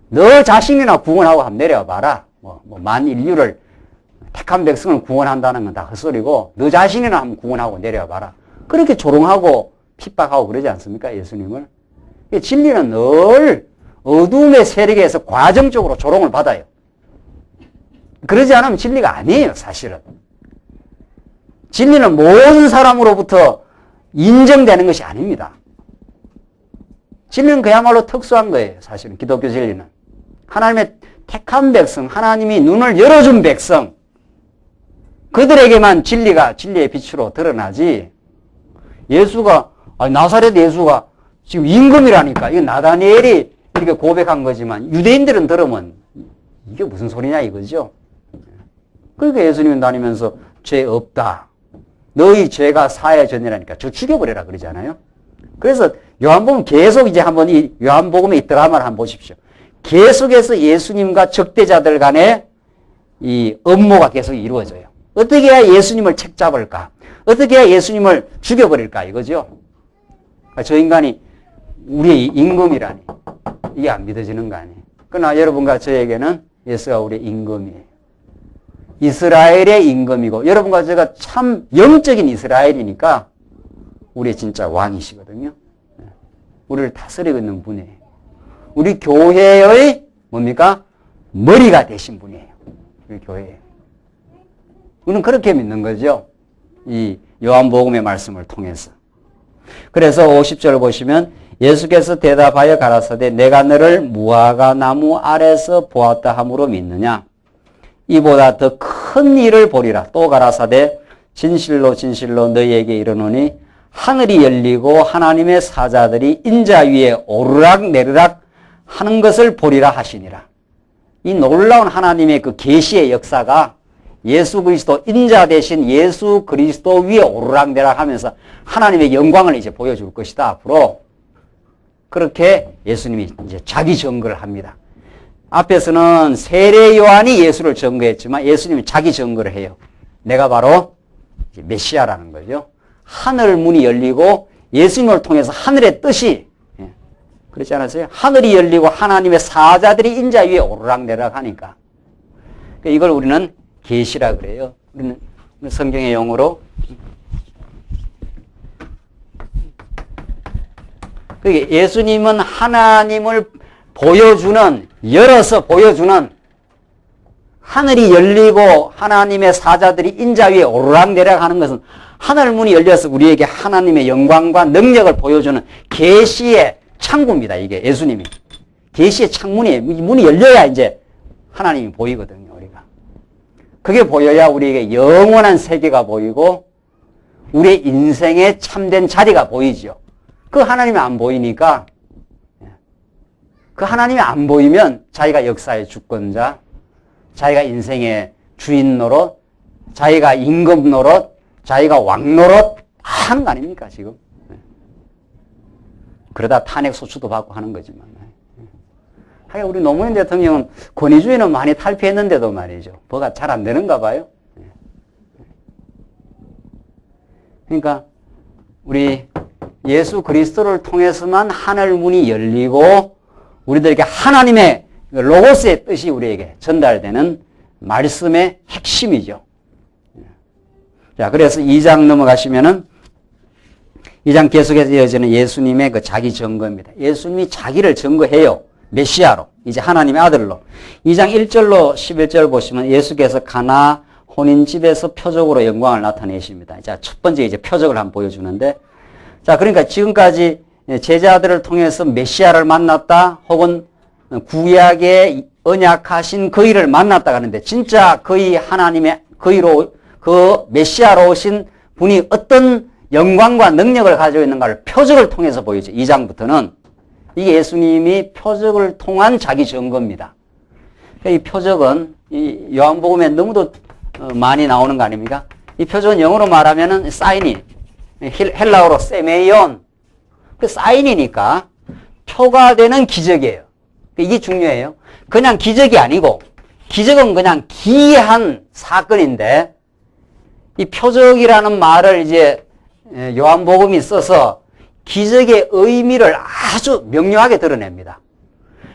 너 자신이나 구원하고 한번 내려봐라. 만 인류를 택한 백성을 구원한다는 건 다 헛소리고 너 자신이나 한번 구원하고 내려봐라. 그렇게 조롱하고 핍박하고 그러지 않습니까? 예수님을. 진리는 늘 어둠의 세력에서 과정적으로 조롱을 받아요. 그러지 않으면 진리가 아니에요, 사실은. 진리는 모든 사람으로부터 인정되는 것이 아닙니다. 진리는 그야말로 특수한 거예요, 사실은. 기독교 진리는. 하나님의 택한 백성, 하나님이 눈을 열어준 백성, 그들에게만 진리의 빛으로 드러나지. 나사렛 예수가 지금 임금이라니까. 이거 나다니엘이 이렇게 고백한 거지만 유대인들은 들으면 이게 무슨 소리냐 이거죠. 그러니까 예수님은 다니면서 죄 없다. 너희 죄가 사해졌느라니까 저 죽여버려라 그러잖아요. 그래서 요한복음 계속 이제 한번 이 요한복음의 이 드라마를 한번 보십시오. 계속해서 예수님과 적대자들 간의 이 음모가 계속 이루어져요. 어떻게 해야 예수님을 책잡을까? 어떻게 해야 예수님을 죽여버릴까? 이거죠. 저 인간이 우리의 임금이라니. 이게 안 믿어지는 거 아니에요. 그러나 여러분과 저에게는 예수가 우리의 임금이에요. 이스라엘의 임금이고 여러분과 제가 참 영적인 이스라엘이니까 우리의 진짜 왕이시거든요. 우리를 다스리고 있는 분이에요. 우리 교회의 뭡니까? 머리가 되신 분이에요. 우리 교회에. 우리는 그렇게 믿는 거죠. 이 요한복음의 말씀을 통해서. 그래서 50절 보시면 예수께서 대답하여 가라사대 내가 너를 무화과 나무 아래서 보았다 함으로 믿느냐? 이보다 더 큰 일을 보리라. 또 가라사대 진실로 진실로 너희에게 이르노니 하늘이 열리고 하나님의 사자들이 인자 위에 오르락 내리락 하는 것을 보리라 하시니라. 이 놀라운 하나님의 그 계시의 역사가 예수 그리스도 인자 대신 예수 그리스도 위에 오르락내락 하면서 하나님의 영광을 이제 보여줄 것이다. 앞으로 그렇게 예수님이 이제 자기 증거를 합니다. 앞에서는 세례 요한이 예수를 증거했지만 예수님이 자기 증거를 해요. 내가 바로 이제 메시아라는 거죠. 하늘 문이 열리고 예수님을 통해서 하늘의 뜻이 그렇지 않았어요? 하늘이 열리고 하나님의 사자들이 인자 위에 오르락내락 하니까 이걸 우리는 계시라 그래요. 우리는 성경의 용어로 예수님은 하나님을 보여주는, 열어서 보여주는, 하늘이 열리고 하나님의 사자들이 인자 위에 오르락내락 하는 것은 하늘 문이 열려서 우리에게 하나님의 영광과 능력을 보여주는 계시의 창구입니다. 이게 예수님이. 계시의 창문이에요. 문이 열려야 이제 하나님이 보이거든요. 우리가. 그게 보여야 우리에게 영원한 세계가 보이고 우리의 인생의 참된 자리가 보이죠. 그 하나님이 안 보이니까 그 하나님이 안 보이면 자기가 역사의 주권자, 자기가 인생의 주인 노릇, 자기가 임금 노릇, 자기가 왕 노릇 하는 거 아닙니까 지금. 그러다 탄핵 소추도 받고 하는 거지만. 하여간 우리 노무현 대통령은 권위주의는 많이 탈피했는데도 말이죠. 뭐가 잘 안 되는가 봐요. 그러니까 우리 예수 그리스도를 통해서만 하늘 문이 열리고 우리들에게 하나님의 로고스의 뜻이 우리에게 전달되는 말씀의 핵심이죠. 자, 그래서 2장 넘어가시면은 2장 계속해서 이어지는 예수님의 그 자기 증거입니다. 예수님이 자기를 증거해요. 메시아로, 이제 하나님의 아들로. 2장 1절로 11절 보시면 예수께서 가나 혼인집에서 표적으로 영광을 나타내십니다. 자, 첫 번째 이제 표적을 한번 보여주는데, 자, 그러니까 지금까지 제자들을 통해서 메시아를 만났다, 혹은 구약에 언약하신 그이를 만났다 하는데, 진짜 그이 하나님의 그이로, 그 메시아로 오신 분이 어떤 영광과 능력을 가지고 있는가를 표적을 통해서 보이죠. 2장부터는. 이게 예수님이 표적을 통한 자기 증거입니다. 이 표적은 이 요한복음에 너무도 많이 나오는 거 아닙니까? 이 표적은 영어로 말하면은 사인이, 헬라어로 세메이온, 그 사인이니까 표가 되는 기적이에요. 이게 중요해요. 그냥 기적이 아니고, 기적은 그냥 기이한 사건인데, 이 표적이라는 말을 이제 요한복음이 써서 기적의 의미를 아주 명료하게 드러냅니다.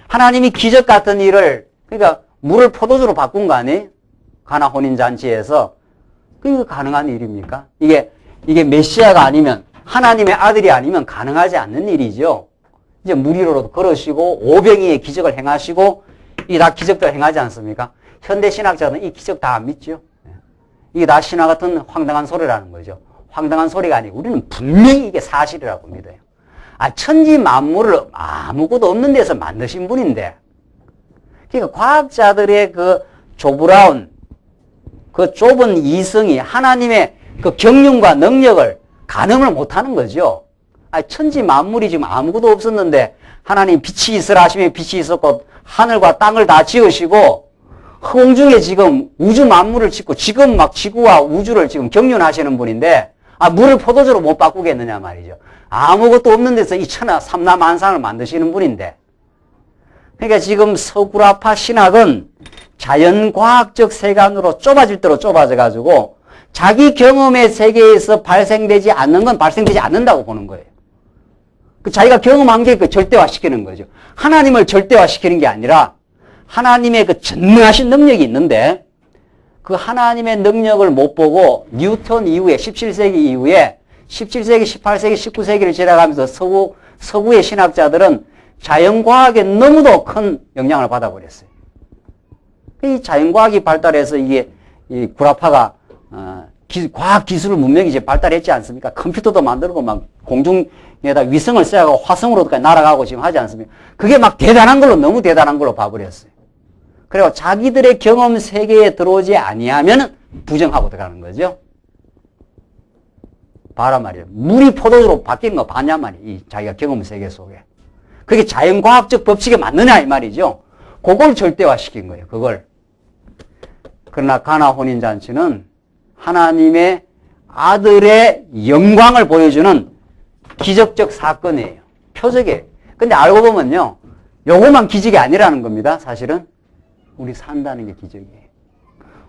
하나님이 기적 같은 일을, 그러니까 물을 포도주로 바꾼 거 아니에요? 가나 혼인잔치에서. 그게 가능한 일입니까? 이게 메시아가 아니면, 하나님의 아들이 아니면 가능하지 않는 일이죠. 이제 물 위로도 걸으시고, 오병이의 기적을 행하시고, 이게 다 기적들 행하지 않습니까? 현대 신학자들은 이 기적 다 안 믿죠. 이게 다 신화 같은 황당한 소리라는 거죠. 황당한 소리가 아니고 우리는 분명히 이게 사실이라고 믿어요. 아, 천지 만물을 아무것도 없는 데서 만드신 분인데, 그러니까 과학자들의 그 조브라운, 그 좁은 이성이 하나님의 그 경륜과 능력을 가늠을 못하는 거죠. 아, 천지 만물이 지금 아무것도 없었는데 하나님 빛이 있으라 하시면 빛이 있었고 하늘과 땅을 다 지으시고 허공 중에 지금 우주 만물을 짓고 지금 막 지구와 우주를 지금 경륜하시는 분인데, 아, 물을 포도주로 못 바꾸겠느냐 말이죠. 아무것도 없는 데서 이 천하 삼라만상을 만드시는 분인데, 그러니까 지금 서구라파 신학은 자연과학적 세간으로 좁아질 대로 좁아져가지고 자기 경험의 세계에서 발생되지 않는 건 발생되지 않는다고 보는 거예요. 그 자기가 경험한 게 그 절대화시키는 거죠. 하나님을 절대화시키는 게 아니라 하나님의 그 전능하신 능력이 있는데, 그 하나님의 능력을 못 보고 뉴턴 이후에 17세기 이후에 17세기, 18세기, 19세기를 지나가면서 서구의 신학자들은 자연과학에 너무도 큰 영향을 받아버렸어요. 이 자연과학이 발달해서 이게 이 구라파가 과학 기술을 문명이 이제 발달했지 않습니까? 컴퓨터도 만들고 막 공중에다 위성을 쏘고 화성으로까지 날아가고 지금 하지 않습니까? 그게 막 대단한 걸로, 너무 대단한 걸로 봐버렸어요. 그리고 자기들의 경험 세계에 들어오지 아니하면 부정하고 들어가는 거죠. 봐라 말이에요. 물이 포도주로 바뀌는 거 봤냐 말이에요. 이 자기가 경험 세계 속에. 그게 자연과학적 법칙에 맞느냐 이 말이죠. 그걸 절대화시킨 거예요. 그걸. 그러나 가나 혼인잔치는 하나님의 아들의 영광을 보여주는 기적적 사건이에요. 표적이에요. 근데 알고 보면요, 요것만 기적이 아니라는 겁니다. 사실은 우리 산다는 게 기적이에요.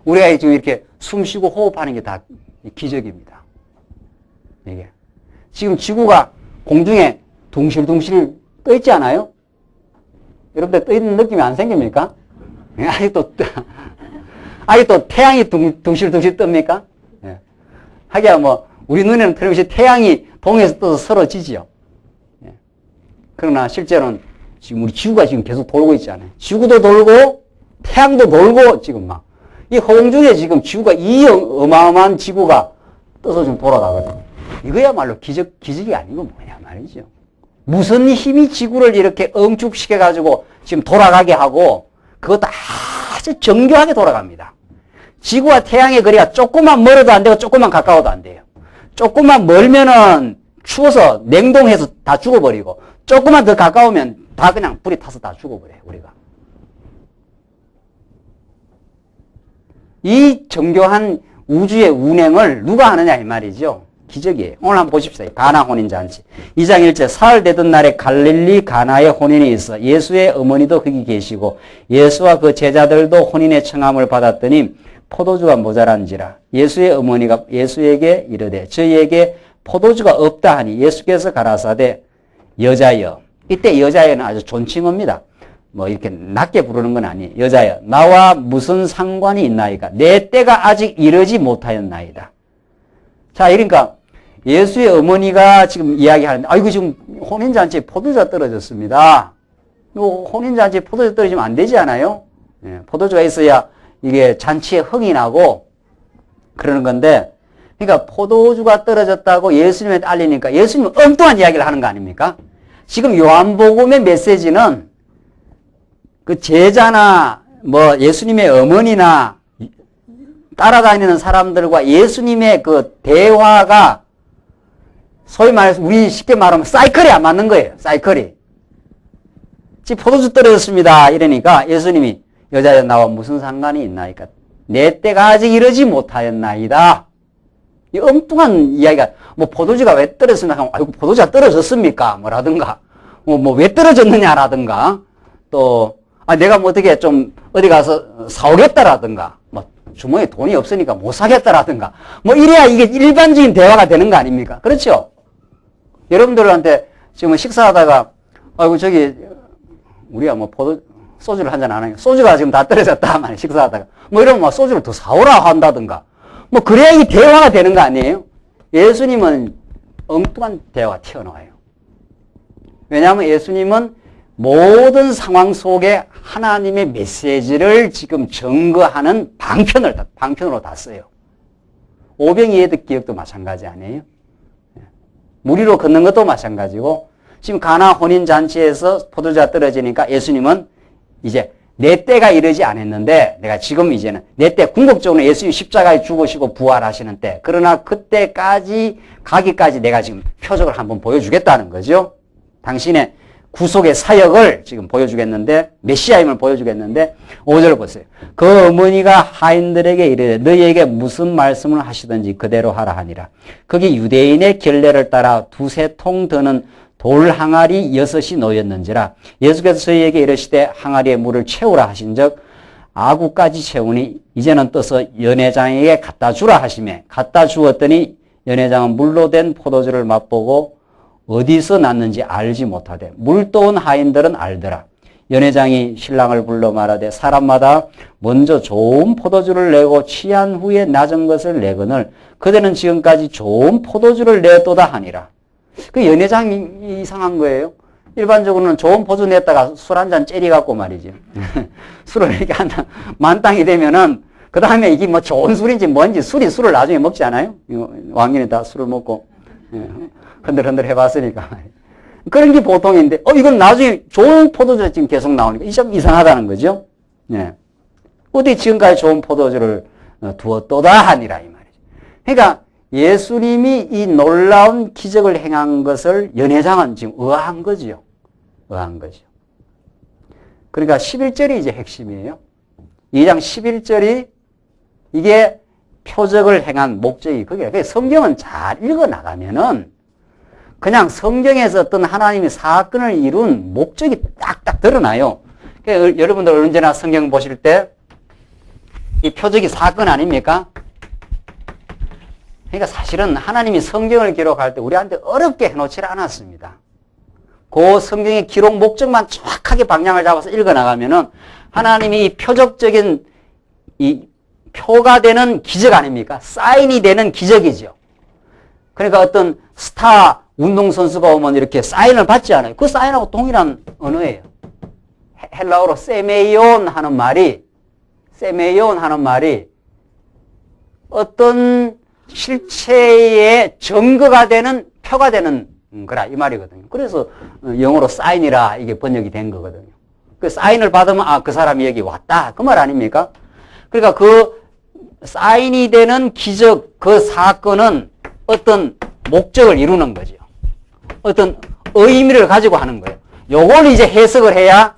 우리가 지금 이렇게 숨 쉬고 호흡하는 게 다 기적입니다. 이게 지금 지구가 공중에 둥실둥실 떠 있지 않아요? 여러분들 떠 있는 느낌이 안 생깁니까? 아직도 태양이 둥실둥실 뜹니까? 예. 하기야 뭐 우리 눈에는 틀림없이 태양이 동에서 떠서 서로 지지요. 예. 그러나 실제로는 지금 우리 지구가 지금 계속 돌고 있잖아요. 지구도 돌고 태양도 돌고 지금 막 이 허공 중에 지금 지구가 이 어마어마한 지구가 떠서 지금 돌아가거든요. 이거야말로 기적이 아니고 뭐냐 말이죠. 무슨 힘이 지구를 이렇게 엉축시켜가지고 지금 돌아가게 하고 그것도 아주 정교하게 돌아갑니다. 지구와 태양의 거리가 조금만 멀어도 안 되고 조금만 가까워도 안 돼요. 조금만 멀면은 추워서 냉동해서 다 죽어버리고 조금만 더 가까우면 다 그냥 불이 타서 다 죽어버려요. 우리가. 이 정교한 우주의 운행을 누가 하느냐 이 말이죠. 기적이에요. 오늘 한번 보십시오. 가나 혼인잔치. 2장 1절 사흘 되던 날에 갈릴리 가나에 혼인이 있어 예수의 어머니도 거기 계시고 예수와 그 제자들도 혼인의 청함을 받았더니 포도주가 모자란지라. 예수의 어머니가 예수에게 이르되 저희에게 포도주가 없다 하니 예수께서 가라사대 여자여. 이때 여자여는 아주 존칭어입니다. 뭐 이렇게 낮게 부르는 건 아니에요. 여자여 나와 무슨 상관이 있나이까. 내 때가 아직 이르지 못하였나이다. 자, 그러니까 예수의 어머니가 지금 이야기하는데, 아이고, 지금 혼인잔치에 포도주가 떨어졌습니다. 혼인잔치에 포도주 떨어지면 안 되지 않아요? 예, 포도주가 있어야 이게 잔치에 흥이 나고 그러는 건데, 그러니까 포도주가 떨어졌다고 예수님한테 알리니까 예수님은 엉뚱한 이야기를 하는 거 아닙니까? 지금 요한복음의 메시지는 그 제자나 뭐 예수님의 어머니나 따라다니는 사람들과 예수님의 그 대화가 소위 말해서 우리 쉽게 말하면 사이클이 안 맞는 거예요. 사이클이. 지금 포도주 떨어졌습니다. 이러니까 예수님이 여자여 나와 무슨 상관이 있나이까. 내 때가 아직 이르지 못하였나이다. 이 엉뚱한 이야기가 뭐 포도주가 왜 떨어졌습니까? 하면 아이고 포도주가 떨어졌습니까? 뭐라든가 뭐 왜 떨어졌느냐라든가 또 내가 뭐 어떻게 좀 어디 가서 사오겠다라든가 뭐 주머니에 돈이 없으니까 못 사겠다라든가 뭐 이래야 이게 일반적인 대화가 되는 거 아닙니까? 그렇죠? 여러분들한테 지금 식사하다가 아이고 저기 우리가 뭐 소주를 한잔 안 하니까 소주가 지금 다 떨어졌다 만 식사하다가 뭐 이러면 뭐 소주를 더 사오라 한다든가 뭐 그래야 이 대화가 되는 거 아니에요? 예수님은 엉뚱한 대화가 튀어나와요. 왜냐하면 예수님은 모든 상황 속에 하나님의 메시지를 지금 증거하는 방편으로 다 써요. 오병이어의 기억도 마찬가지 아니에요? 물 위로 걷는 것도 마찬가지고 지금 가나 혼인잔치에서 포도주가 떨어지니까 예수님은 이제 내 때가 이르지 않았는데 내가 지금 이제는 내 때 궁극적으로 예수님 십자가에 죽으시고 부활하시는 때 그러나 그때까지 가기까지 내가 지금 표적을 한번 보여주겠다는 거죠. 당신의 구속의 사역을 지금 보여주겠는데 메시아임을 보여주겠는데 5절 보세요. 그 어머니가 하인들에게 이르되 너희에게 무슨 말씀을 하시든지 그대로 하라 하니라. 거기 유대인의 결례를 따라 두세 통 드는 돌 항아리 6이 놓였는지라. 예수께서 저희에게 이르시되 항아리에 물을 채우라 하신즉 아구까지 채우니 이제는 떠서 연회장에게 갖다 주라 하시매 갖다 주었더니 연회장은 물로 된 포도주를 맛보고 어디서 났는지 알지 못하되 물 떠온 하인들은 알더라. 연회장이 신랑을 불러 말하되 사람마다 먼저 좋은 포도주를 내고 취한 후에 낮은 것을 내거늘 그대는 지금까지 좋은 포도주를 내도다 하니라. 그 연회장이 이상한 거예요. 일반적으로는 좋은 포도 냈다가 술 한 잔 째리 갖고 말이죠. 술을 이렇게 만땅이 되면은 그 다음에 이게 뭐 좋은 술인지 뭔지 술을 나중에 먹지 않아요? 왕년에 다 술을 먹고 흔들흔들 해봤으니까. 그런 게 보통인데, 이건 나중에 좋은 포도주가 지금 계속 나오니까 이게 좀 이상하다는 거죠. 예. 어디 지금까지 좋은 포도주를 두었도다 하니라, 이 말이죠. 그러니까 예수님이 이 놀라운 기적을 행한 것을 연회장은 지금 의아한 거지요. 의아한 거죠. 그러니까 11절이 이제 핵심이에요. 2장 11절이 이게 표적을 행한 목적이 그게 성경은 잘 읽어 나가면은 그냥 성경에서 어떤 하나님이 사건을 이룬 목적이 딱딱 드러나요. 그러니까 여러분들 언제나 성경 보실 때 이 표적이 사건 아닙니까? 그러니까 사실은 하나님이 성경을 기록할 때 우리한테 어렵게 해놓지 않았습니다. 그 성경의 기록 목적만 정확하게 방향을 잡아서 읽어 나가면은 하나님이 이 표적적인 이 표가 되는 기적 아닙니까? 사인이 되는 기적이죠. 그러니까 어떤 스타 운동선수가 오면 이렇게 사인을 받지 않아요. 그 사인하고 동일한 언어예요. 헬라어로 세메이온 하는 말이 어떤 실체의 증거가 되는 표가 되는 거라 이 말이거든요. 그래서 영어로 사인이라 이게 번역이 된 거거든요. 그 사인을 받으면 그 사람이 여기 왔다 그 말 아닙니까? 그러니까 그 사인이 되는 기적 그 사건은 어떤 목적을 이루는 거죠. 어떤 의미를 가지고 하는 거예요. 요걸 이제 해석을 해야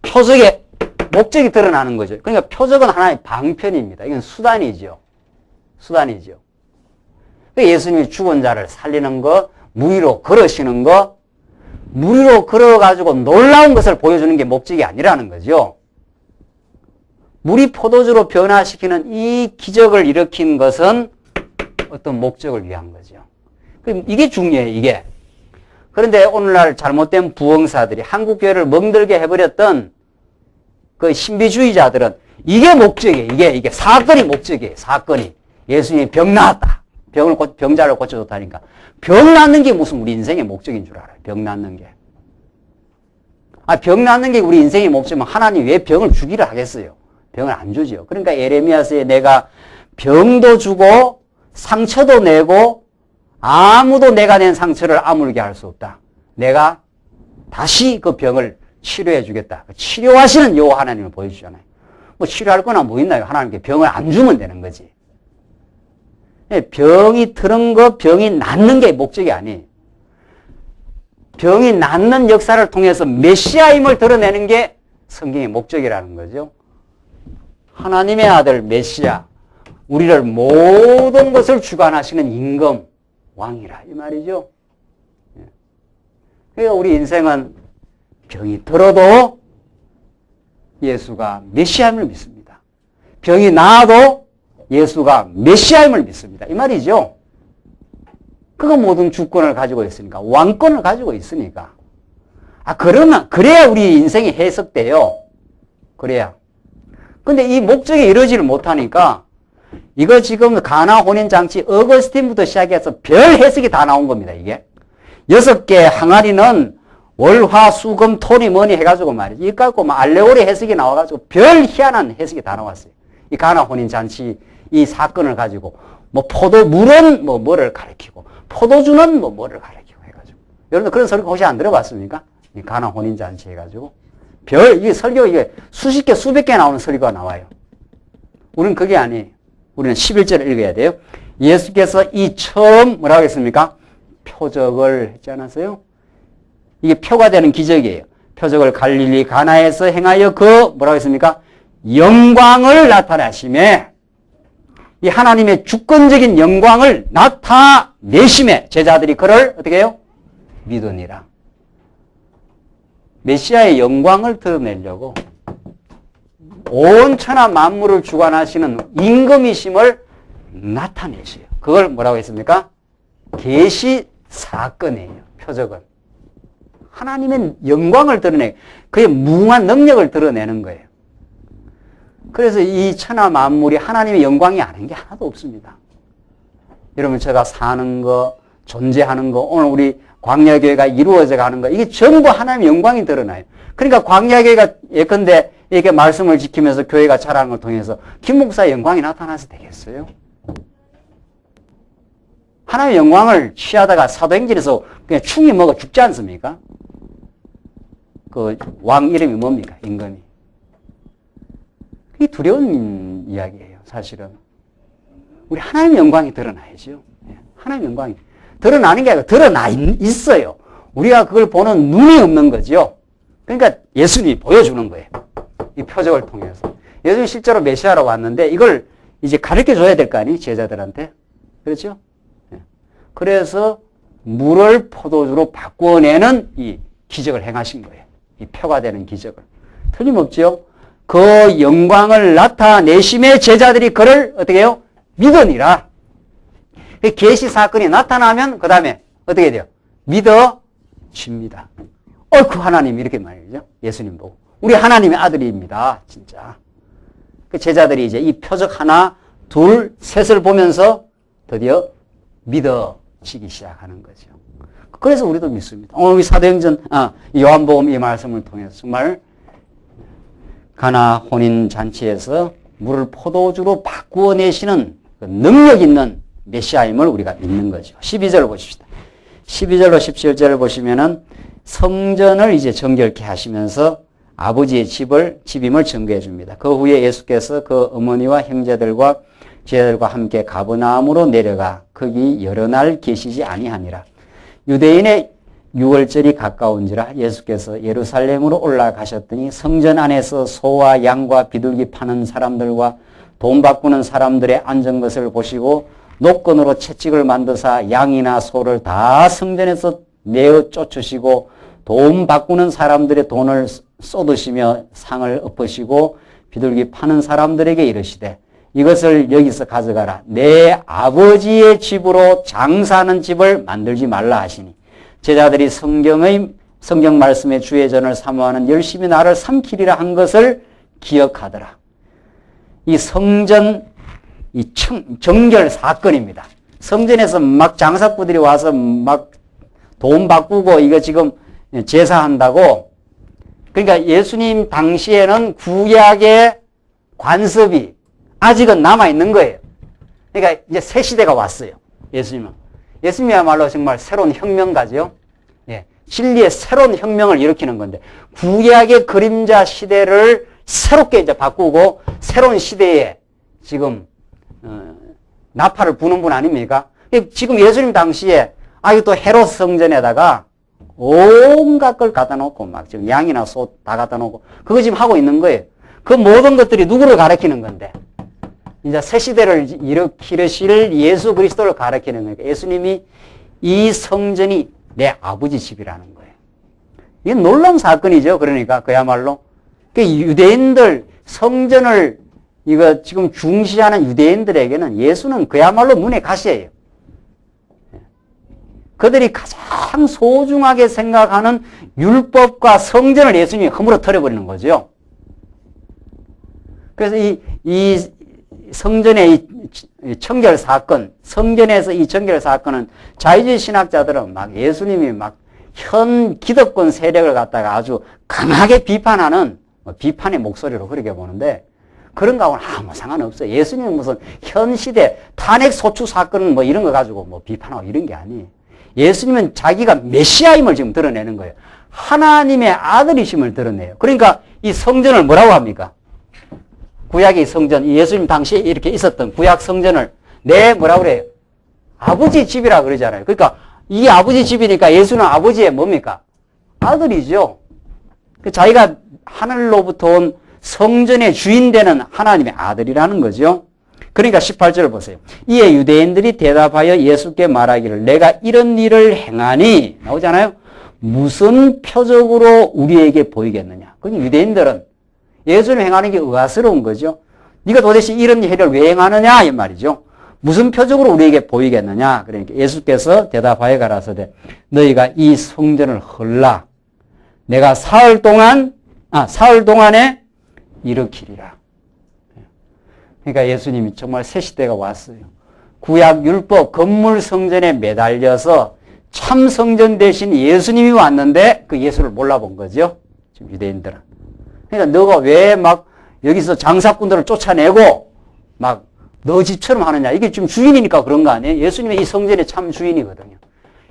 표적의 목적이 드러나는 거죠. 그러니까 표적은 하나의 방편입니다. 이건 수단이죠. 예수님이 죽은 자를 살리는 거, 물 위로 걸으시는 거, 물 위로 걸어가지고 놀라운 것을 보여주는 게 목적이 아니라는 거죠. 물이 포도주로 변화시키는 이 기적을 일으킨 것은 어떤 목적을 위한 거죠. 이게 중요해요, 이게. 그런데 오늘날 잘못된 부흥사들이 한국교회를 멍들게 해버렸던 그 신비주의자들은 이게 목적이에요. 이게 사건이 목적이에요. 사건이. 예수님이 병 나았다. 병자를 고쳐줬다니까. 병 낫는 게 무슨 우리 인생의 목적인 줄 알아요. 병 낫는 게. 병 낫는 게 우리 인생의 목적이면 하나님 왜 병을 주기를 하겠어요? 병을 안 주죠. 그러니까 에레미야서에 내가 병도 주고 상처도 내고 아무도 내가 낸 상처를 아물게 할 수 없다. 내가 다시 그 병을 치료해 주겠다. 치료하시는 요 하나님을 보여주잖아요. 뭐 치료할 거나 뭐 있나요? 하나님께 병을 안 주면 되는 거지. 병이 들은 거, 병이 낫는 게 목적이 아니에요. 병이 낫는 역사를 통해서 메시아임을 드러내는 게 성경의 목적이라는 거죠. 하나님의 아들 메시아, 우리를 모든 것을 주관하시는 임금, 왕이라 이 말이죠. 그러니까 우리 인생은 병이 들어도 예수가 메시아임을 믿습니다. 병이 나아도 예수가 메시아임을 믿습니다. 이 말이죠. 그거 모든 주권을 가지고 있으니까, 왕권을 가지고 있으니까. 그래야 우리 인생이 해석돼요. 그래야. 근데 이 목적이 이루어지를 못하니까, 이거 지금 가나 혼인장치 어거스틴부터 시작해서 별 해석이 다 나온 겁니다, 이게. 6개 항아리는 월화수금 토니 뭐니 해가지고 말이지. 이거 갖고 알레고리 해석이 나와가지고 별 희한한 해석이 다 나왔어요. 이 가나 혼인잔치 이 사건을 가지고 포도물은 뭐를 가리키고 포도주는 뭐를 가리키고 해가지고. 여러분들 그런 설교 혹시 안 들어봤습니까? 이 가나 혼인잔치 해가지고 이게 설교 이게 수십 개 수백 개 나오는 설교가 나와요. 우리는 그게 아니에요. 우리는 11절을 읽어야 돼요. 예수께서 이 처음 뭐라고 했습니까? 표적을 했지 않았어요? 이게 표가 되는 기적이에요. 표적을 갈릴리 가나에서 행하여 뭐라고 했습니까? 영광을 나타내심에 이 하나님의 주권적인 영광을 나타내심에 제자들이 그를 어떻게 해요? 믿으니라. 메시아의 영광을 드러내려고 온 천하 만물을 주관하시는 임금이심을 나타내셔요. 그걸 뭐라고 했습니까? 계시 사건이에요. 표적은. 하나님의 영광을 드러내, 그의 무궁한 능력을 드러내는 거예요. 그래서 이 천하 만물이 하나님의 영광이 아닌 게 하나도 없습니다. 여러분 제가 사는 거, 존재하는 거, 오늘 우리 광야교회가 이루어져 가는 거, 이게 전부 하나님의 영광이 드러나요. 그러니까 광야교회가 예컨대 이렇게 말씀을 지키면서 교회가 자라는 걸 통해서 김 목사의 영광이 나타나서 되겠어요? 하나님의 영광을 취하다가 사도행전에서 그냥 충이 먹어 죽지 않습니까? 그 왕 이름이 뭡니까? 임금이. 그게 두려운 이야기예요, 사실은. 우리 하나님의 영광이 드러나야죠. 하나님의 영광이. 드러나는 게 아니라 드러나 있어요. 우리가 그걸 보는 눈이 없는 거죠. 그러니까 예수님이 보여주는 거예요. 이 표적을 통해서. 예수님이 실제로 메시아로 왔는데 이걸 이제 가르쳐 줘야 될 거 아니에요? 제자들한테. 그렇죠? 그래서 물을 포도주로 바꾸어내는 이 기적을 행하신 거예요. 이 표가 되는 기적을. 틀림없죠? 그 영광을 나타내심에 제자들이 그를 어떻게 해요? 믿으니라. 계시 사건이 나타나면 그 다음에 어떻게 돼요? 믿어집니다. 그 하나님 이렇게 말이죠. 예수님 보고. 우리 하나님의 아들입니다. 진짜. 그 제자들이 이제 이 표적 하나, 둘, 셋을 보면서 드디어 믿어지기 시작하는 거죠. 그래서 우리도 믿습니다. 오늘 사도행전, 요한복음 이 말씀을 통해서 정말 가나 혼인 잔치에서 물을 포도주로 바꾸어 내시는 그 능력 있는 메시아임을 우리가 믿는 거죠. 12절을 보십시다. 12절로 17절을 보시면은 성전을 이제 정결케 하시면서 아버지의 집임을 증거해 줍니다. 그 후에 예수께서 그 어머니와 형제들과 제자들과 함께 가버나움으로 내려가 거기 여러 날 계시지 아니하니라. 유대인의 유월절이 가까운지라 예수께서 예루살렘으로 올라가셨더니 성전 안에서 소와 양과 비둘기 파는 사람들과 돈 바꾸는 사람들의 앉은 것을 보시고 노건으로 채찍을 만드사 양이나 소를 다 성전에서 내어 쫓으시고 돈 바꾸는 사람들의 돈을 쏟으시며 상을 엎으시고 비둘기 파는 사람들에게 이르시되 이것을 여기서 가져가라. 내 아버지의 집으로 장사하는 집을 만들지 말라 하시니 제자들이 성경 말씀의 주의 전을 사모하는 열심히 나를 삼키리라 한 것을 기억하더라. 이 성전 이 정결 사건입니다. 성전에서 막 장사꾼들이 와서 막 돈 바꾸고 이거 지금 제사한다고. 그러니까 예수님 당시에는 구약의 관습이 아직은 남아있는 거예요. 그러니까 이제 새 시대가 왔어요. 예수님은. 예수님이야말로 정말 새로운 혁명가죠. 진리의 새로운 혁명을 일으키는 건데 구약의 그림자 시대를 새롭게 이제 바꾸고 새로운 시대에 지금 나팔을 부는 분 아닙니까? 지금 예수님 당시에 또 헤롯 성전에다가 온갖 걸 갖다 놓고 막 지금 양이나 소 다 갖다 놓고 그거 지금 하고 있는 거예요. 그 모든 것들이 누구를 가리키는 건데 이제 새 시대를 일으키실 예수 그리스도를 가리키는 거니까 예수님이 이 성전이 내 아버지 집이라는 거예요. 이게 놀라운 사건이죠. 그러니까 그야말로 유대인들 성전을 이거 지금 중시하는 유대인들에게는 예수는 그야말로 눈의 가시예요. 그들이 가장 소중하게 생각하는 율법과 성전을 예수님이 허물어뜨려 버리는 거죠. 그래서 이 성전의 이 청결 사건, 성전에서 이 청결 사건은 자유주의 신학자들은 막 예수님이 막 현 기득권 세력을 갖다가 아주 강하게 비판하는 비판의 목소리로 그렇게 보는데 그런 거하고는 아무 상관없어요. 예수님은 무슨 현 시대 탄핵 소추 사건 뭐 이런 거 가지고 뭐 비판하고 이런 게 아니에요. 예수님은 자기가 메시아임을 지금 드러내는 거예요. 하나님의 아들이심을 드러내요. 그러니까 이 성전을 뭐라고 합니까? 구약의 성전, 예수님 당시에 이렇게 있었던 구약 성전을 뭐라고 그래요? 아버지 집이라 그러잖아요. 그러니까 이게 아버지 집이니까 예수는 아버지의 뭡니까? 아들이죠. 자기가 하늘로부터 온 성전의 주인 되는 하나님의 아들이라는 거죠. 그러니까 18절을 보세요. 이에 유대인들이 대답하여 예수께 말하기를 내가 이런 일을 행하니 나오잖아요. 무슨 표적으로 우리에게 보이겠느냐. 그러니까 유대인들은 예수님 행하는 게 의아스러운 거죠. 네가 도대체 이런 일을 왜 행하느냐 이 말이죠. 무슨 표적으로 우리에게 보이겠느냐. 그러니까 예수께서 대답하여 가라사대 너희가 이 성전을 헐라 내가 사흘 동안에 일으키리라. 그러니까 예수님이 정말 새 시대가 왔어요. 구약 율법 건물 성전에 매달려서 참 성전 대신 예수님이 왔는데 그 예수를 몰라본 거죠. 지금 유대인들은. 그러니까 너가 왜 막 여기서 장사꾼들을 쫓아내고 막 너 집처럼 하느냐. 이게 지금 주인이니까 그런 거 아니에요? 예수님이 이 성전의 참 주인이거든요.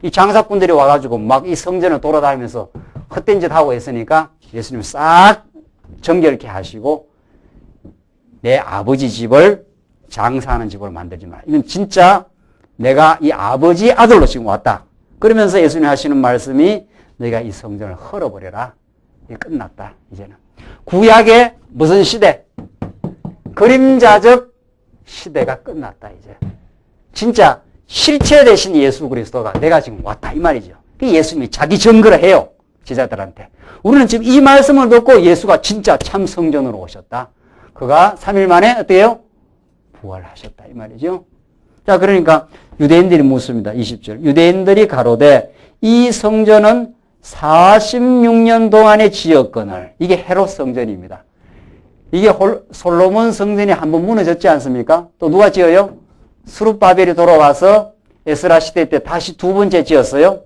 이 장사꾼들이 와가지고 막 이 성전을 돌아다니면서 헛된 짓 하고 했으니까 예수님 싹 정결케 하시고 내 아버지 집을 장사하는 집으로 만들지 마라. 이건 진짜 내가 이 아버지 아들로 지금 왔다. 그러면서 예수님이 하시는 말씀이 너희가 이 성전을 헐어버려라. 이게 끝났다. 이제는. 구약의 무슨 시대? 그림자적 시대가 끝났다. 이제. 진짜 실체 대신 예수 그리스도가 내가 지금 왔다. 이 말이죠. 예수님이 자기 증거를 해요. 제자들한테. 우리는 지금 이 말씀을 듣고 예수가 진짜 참 성전으로 오셨다. 그가 3일 만에 어때요? 부활하셨다. 이 말이죠. 자, 그러니까 유대인들이 묻습니다. 20절. 유대인들이 가로되 이 성전은 46년 동안의 지었거늘. 이게 헤롯 성전입니다. 이게 솔로몬 성전이 한번 무너졌지 않습니까? 또 누가 지어요? 스룹바벨이 돌아와서 에스라 시대 때 다시 두 번째 지었어요.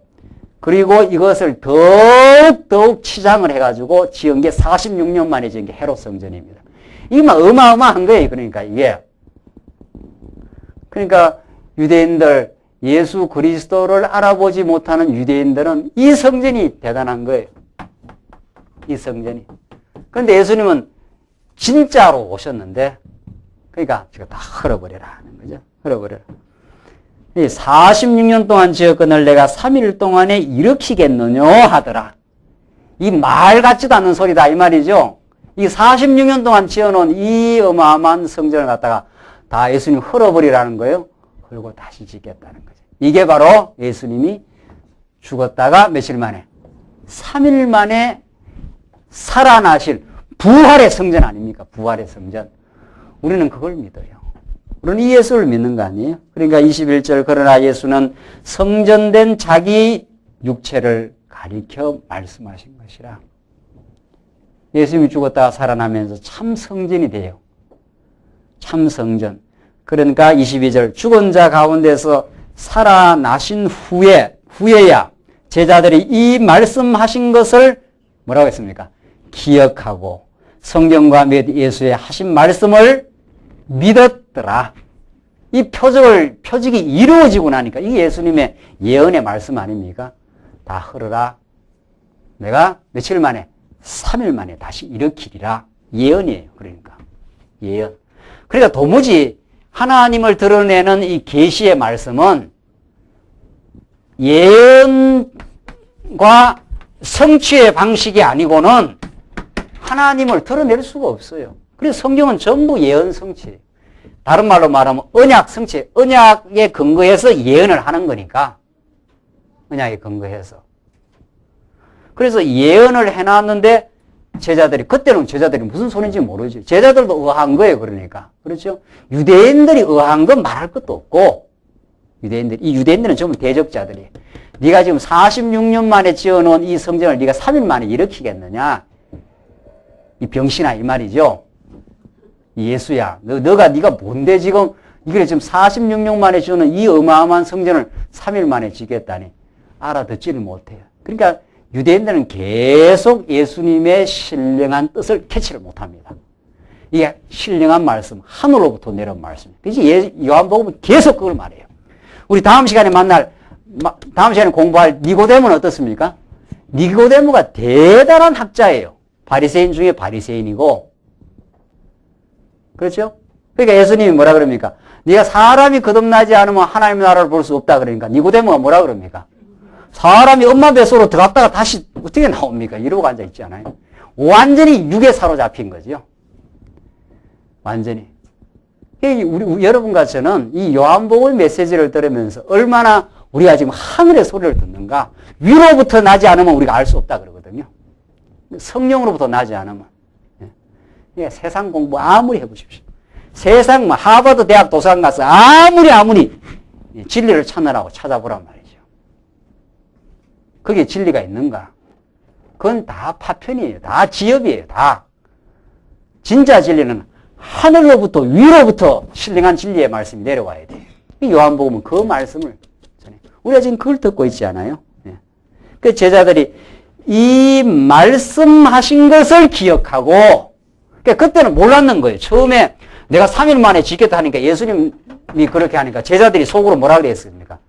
그리고 이것을 더욱 치장을 해가지고 지은 게 46년 만에 지은 게 헤롯 성전입니다. 이게 막 어마어마한 거예요. 그러니까 이게. 그러니까 유대인들, 예수 그리스도를 알아보지 못하는 유대인들은 이 성전이 대단한 거예요. 이 성전이. 그런데 예수님은 진짜로 오셨는데, 그러니까 제가 다 헐어버려라 하는 거죠. 헐어버려라. 46년 동안 지었거늘 내가 3일 동안에 일으키겠느냐 하더라. 이 말 같지도 않는 소리다 이 말이죠. 이 46년 동안 지어놓은 이 어마어마한 성전을 갖다가 다 예수님 헐어버리라는 거예요. 그리고 다시 짓겠다는 거죠. 이게 바로 예수님이 죽었다가 며칠 만에 3일 만에 살아나실 부활의 성전 아닙니까? 부활의 성전. 우리는 그걸 믿어요. 우리는 이 예수를 믿는 거 아니에요? 그러니까 21절 그러나 예수는 성전된 자기 육체를 가리켜 말씀하신 것이라. 예수님이 죽었다가 살아나면서 참 성전이 돼요. 참 성전. 그러니까 22절 죽은 자 가운데서 살아나신 후에야 제자들이 이 말씀하신 것을 뭐라고 했습니까? 기억하고 성경과 예수의 하신 말씀을 믿었더라. 이 표적이 이루어지고 나니까 이게 예수님의 예언의 말씀 아닙니까? 다 흐르라. 내가 며칠 만에 3일 만에 다시 일으키리라. 예언이에요. 그러니까 예언. 그러니까 도무지 하나님을 드러내는 이 계시의 말씀은 예언과 성취의 방식이 아니고는 하나님을 드러낼 수가 없어요. 그래서 성경은 전부 예언 성취예요. 다른 말로 말하면 언약 성취, 언약에 근거해서 예언을 하는 거니까. 언약에 근거해서. 그래서 예언을 해놨는데 그때는 제자들이 무슨 소리인지 모르죠. 제자들도 의아한 거예요. 그러니까. 그렇죠? 유대인들이 의아한 건 말할 것도 없고, 이 유대인들은 전부 대적자들이에요. 네가 지금 46년 만에 지어놓은 이 성전을 네가 3일 만에 일으키겠느냐? 이 병신아, 이 말이죠. 예수야, 네가 뭔데 지금 이걸 지금 46년 만에 지어놓은 이 어마어마한 성전을 3일 만에 지겠다니 알아듣지를 못해요. 그러니까 유대인들은 계속 예수님의 신령한 뜻을 캐치를 못합니다. 이게 신령한 말씀, 하늘로부터 내려온 말씀. 그래서 요한복음은 계속 그걸 말해요. 우리 다음 시간에 공부할 니고데모는 어떻습니까? 니고데모가 대단한 학자예요. 바리새인 중에 바리새인이고, 그렇죠? 그러니까 예수님이 뭐라 그럽니까? 네가 사람이 거듭나지 않으면 하나님의 나라를 볼 수 없다 그러니까 니고데모가 뭐라 그럽니까? 사람이 엄마 뱃속으로 들어갔다가 다시 어떻게 나옵니까? 이러고 앉아 있지 않아요? 완전히 육에 사로잡힌 거죠. 완전히. 여러분과 저는 이 요한복음 메시지를 들으면서 얼마나 우리가 지금 하늘의 소리를 듣는가? 위로부터 나지 않으면 우리가 알 수 없다 그러거든요. 성령으로부터 나지 않으면. 예, 세상 공부 아무리 해보십시오. 세상 하버드 대학 도서관 가서 아무리 진리를 찾느라고 찾아보란 말이죠. 그게 진리가 있는가? 그건 다 파편이에요. 다 지엽이에요. 다. 진짜 진리는 하늘로부터 위로부터 신령한 진리의 말씀이 내려와야 돼요. 이 요한복음은 그 말씀을 전해요. 우리가 지금 그걸 듣고 있지 않아요? 예. 그 제자들이 이 말씀하신 것을 기억하고, 그러니까 그때는 몰랐는 거예요. 처음에 내가 3일 만에 지겠다 하니까 예수님이 그렇게 하니까 제자들이 속으로 뭐라 그랬습니까?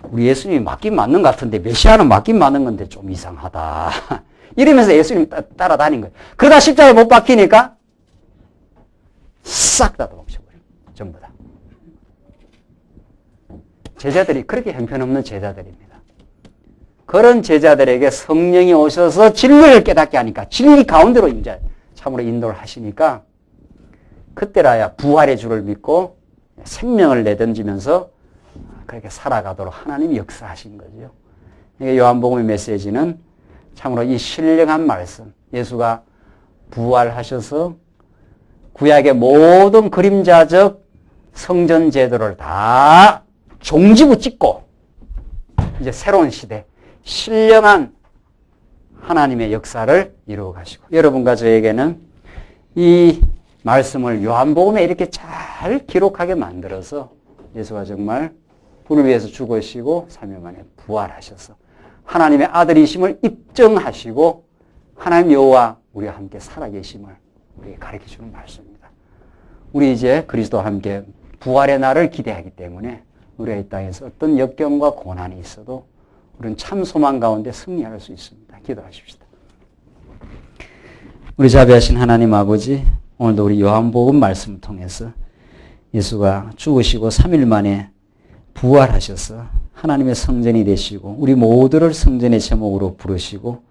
우리 예수님이 맞긴 맞는 것 같은데 메시아는 맞긴 맞는 건데 좀 이상하다. 이러면서 예수님 따라다닌 거예요. 그러다 십자가에 못 박히니까 싹 다 도망쳐버려요. 전부 다. 제자들이 그렇게 형편없는 제자들입니다. 그런 제자들에게 성령이 오셔서 진리를 깨닫게 하니까 진리 가운데로 이제 참으로 인도를 하시니까 그때라야 부활의 주를 믿고 생명을 내던지면서 그렇게 살아가도록 하나님이 역사하신 거죠. 요한복음의 메시지는 참으로 이 신령한 말씀, 예수가 부활하셔서 구약의 모든 그림자적 성전 제도를 다 종지부 찍고 이제 새로운 시대, 신령한 하나님의 역사를 이루어 가시고, 여러분과 저에게는 이 말씀을 요한복음에 이렇게 잘 기록하게 만들어서 예수가 정말 우리를 위해서 죽으시고 3일 만에 부활하셔서 하나님의 아들이심을 입증하시고 하나님 여호와 우리와 함께 살아계심을 우리에게 가르쳐주는 말씀입니다. 우리 이제 그리스도와 함께 부활의 날을 기대하기 때문에 우리가 이 땅에서 어떤 역경과 고난이 있어도 우리는 참 소망 가운데 승리할 수 있습니다. 기도하십시다. 우리 자비하신 하나님 아버지, 오늘도 우리 요한복음 말씀을 통해서 예수가 죽으시고 3일 만에 부활하셔서 하나님의 성전이 되시고 우리 모두를 성전의 제목으로 부르시고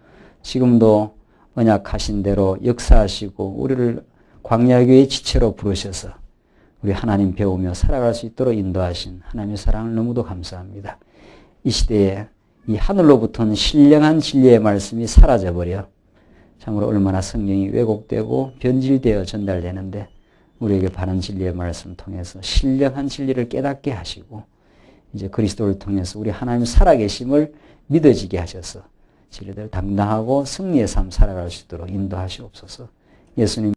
지금도 언약하신 대로 역사하시고 우리를 광야교의 지체로 부르셔서 우리 하나님 배우며 살아갈 수 있도록 인도하신 하나님의 사랑을 너무도 감사합니다. 이 시대에 이 하늘로부터는 신령한 진리의 말씀이 사라져버려 참으로 얼마나 성경이 왜곡되고 변질되어 전달되는데 우리에게 바른 진리의 말씀 통해서 신령한 진리를 깨닫게 하시고 이제 그리스도를 통해서 우리 하나님 살아계심을 믿어지게 하셔서 진리를 당당하고 승리의 삶 살아갈 수 있도록 인도하시옵소서. 예수님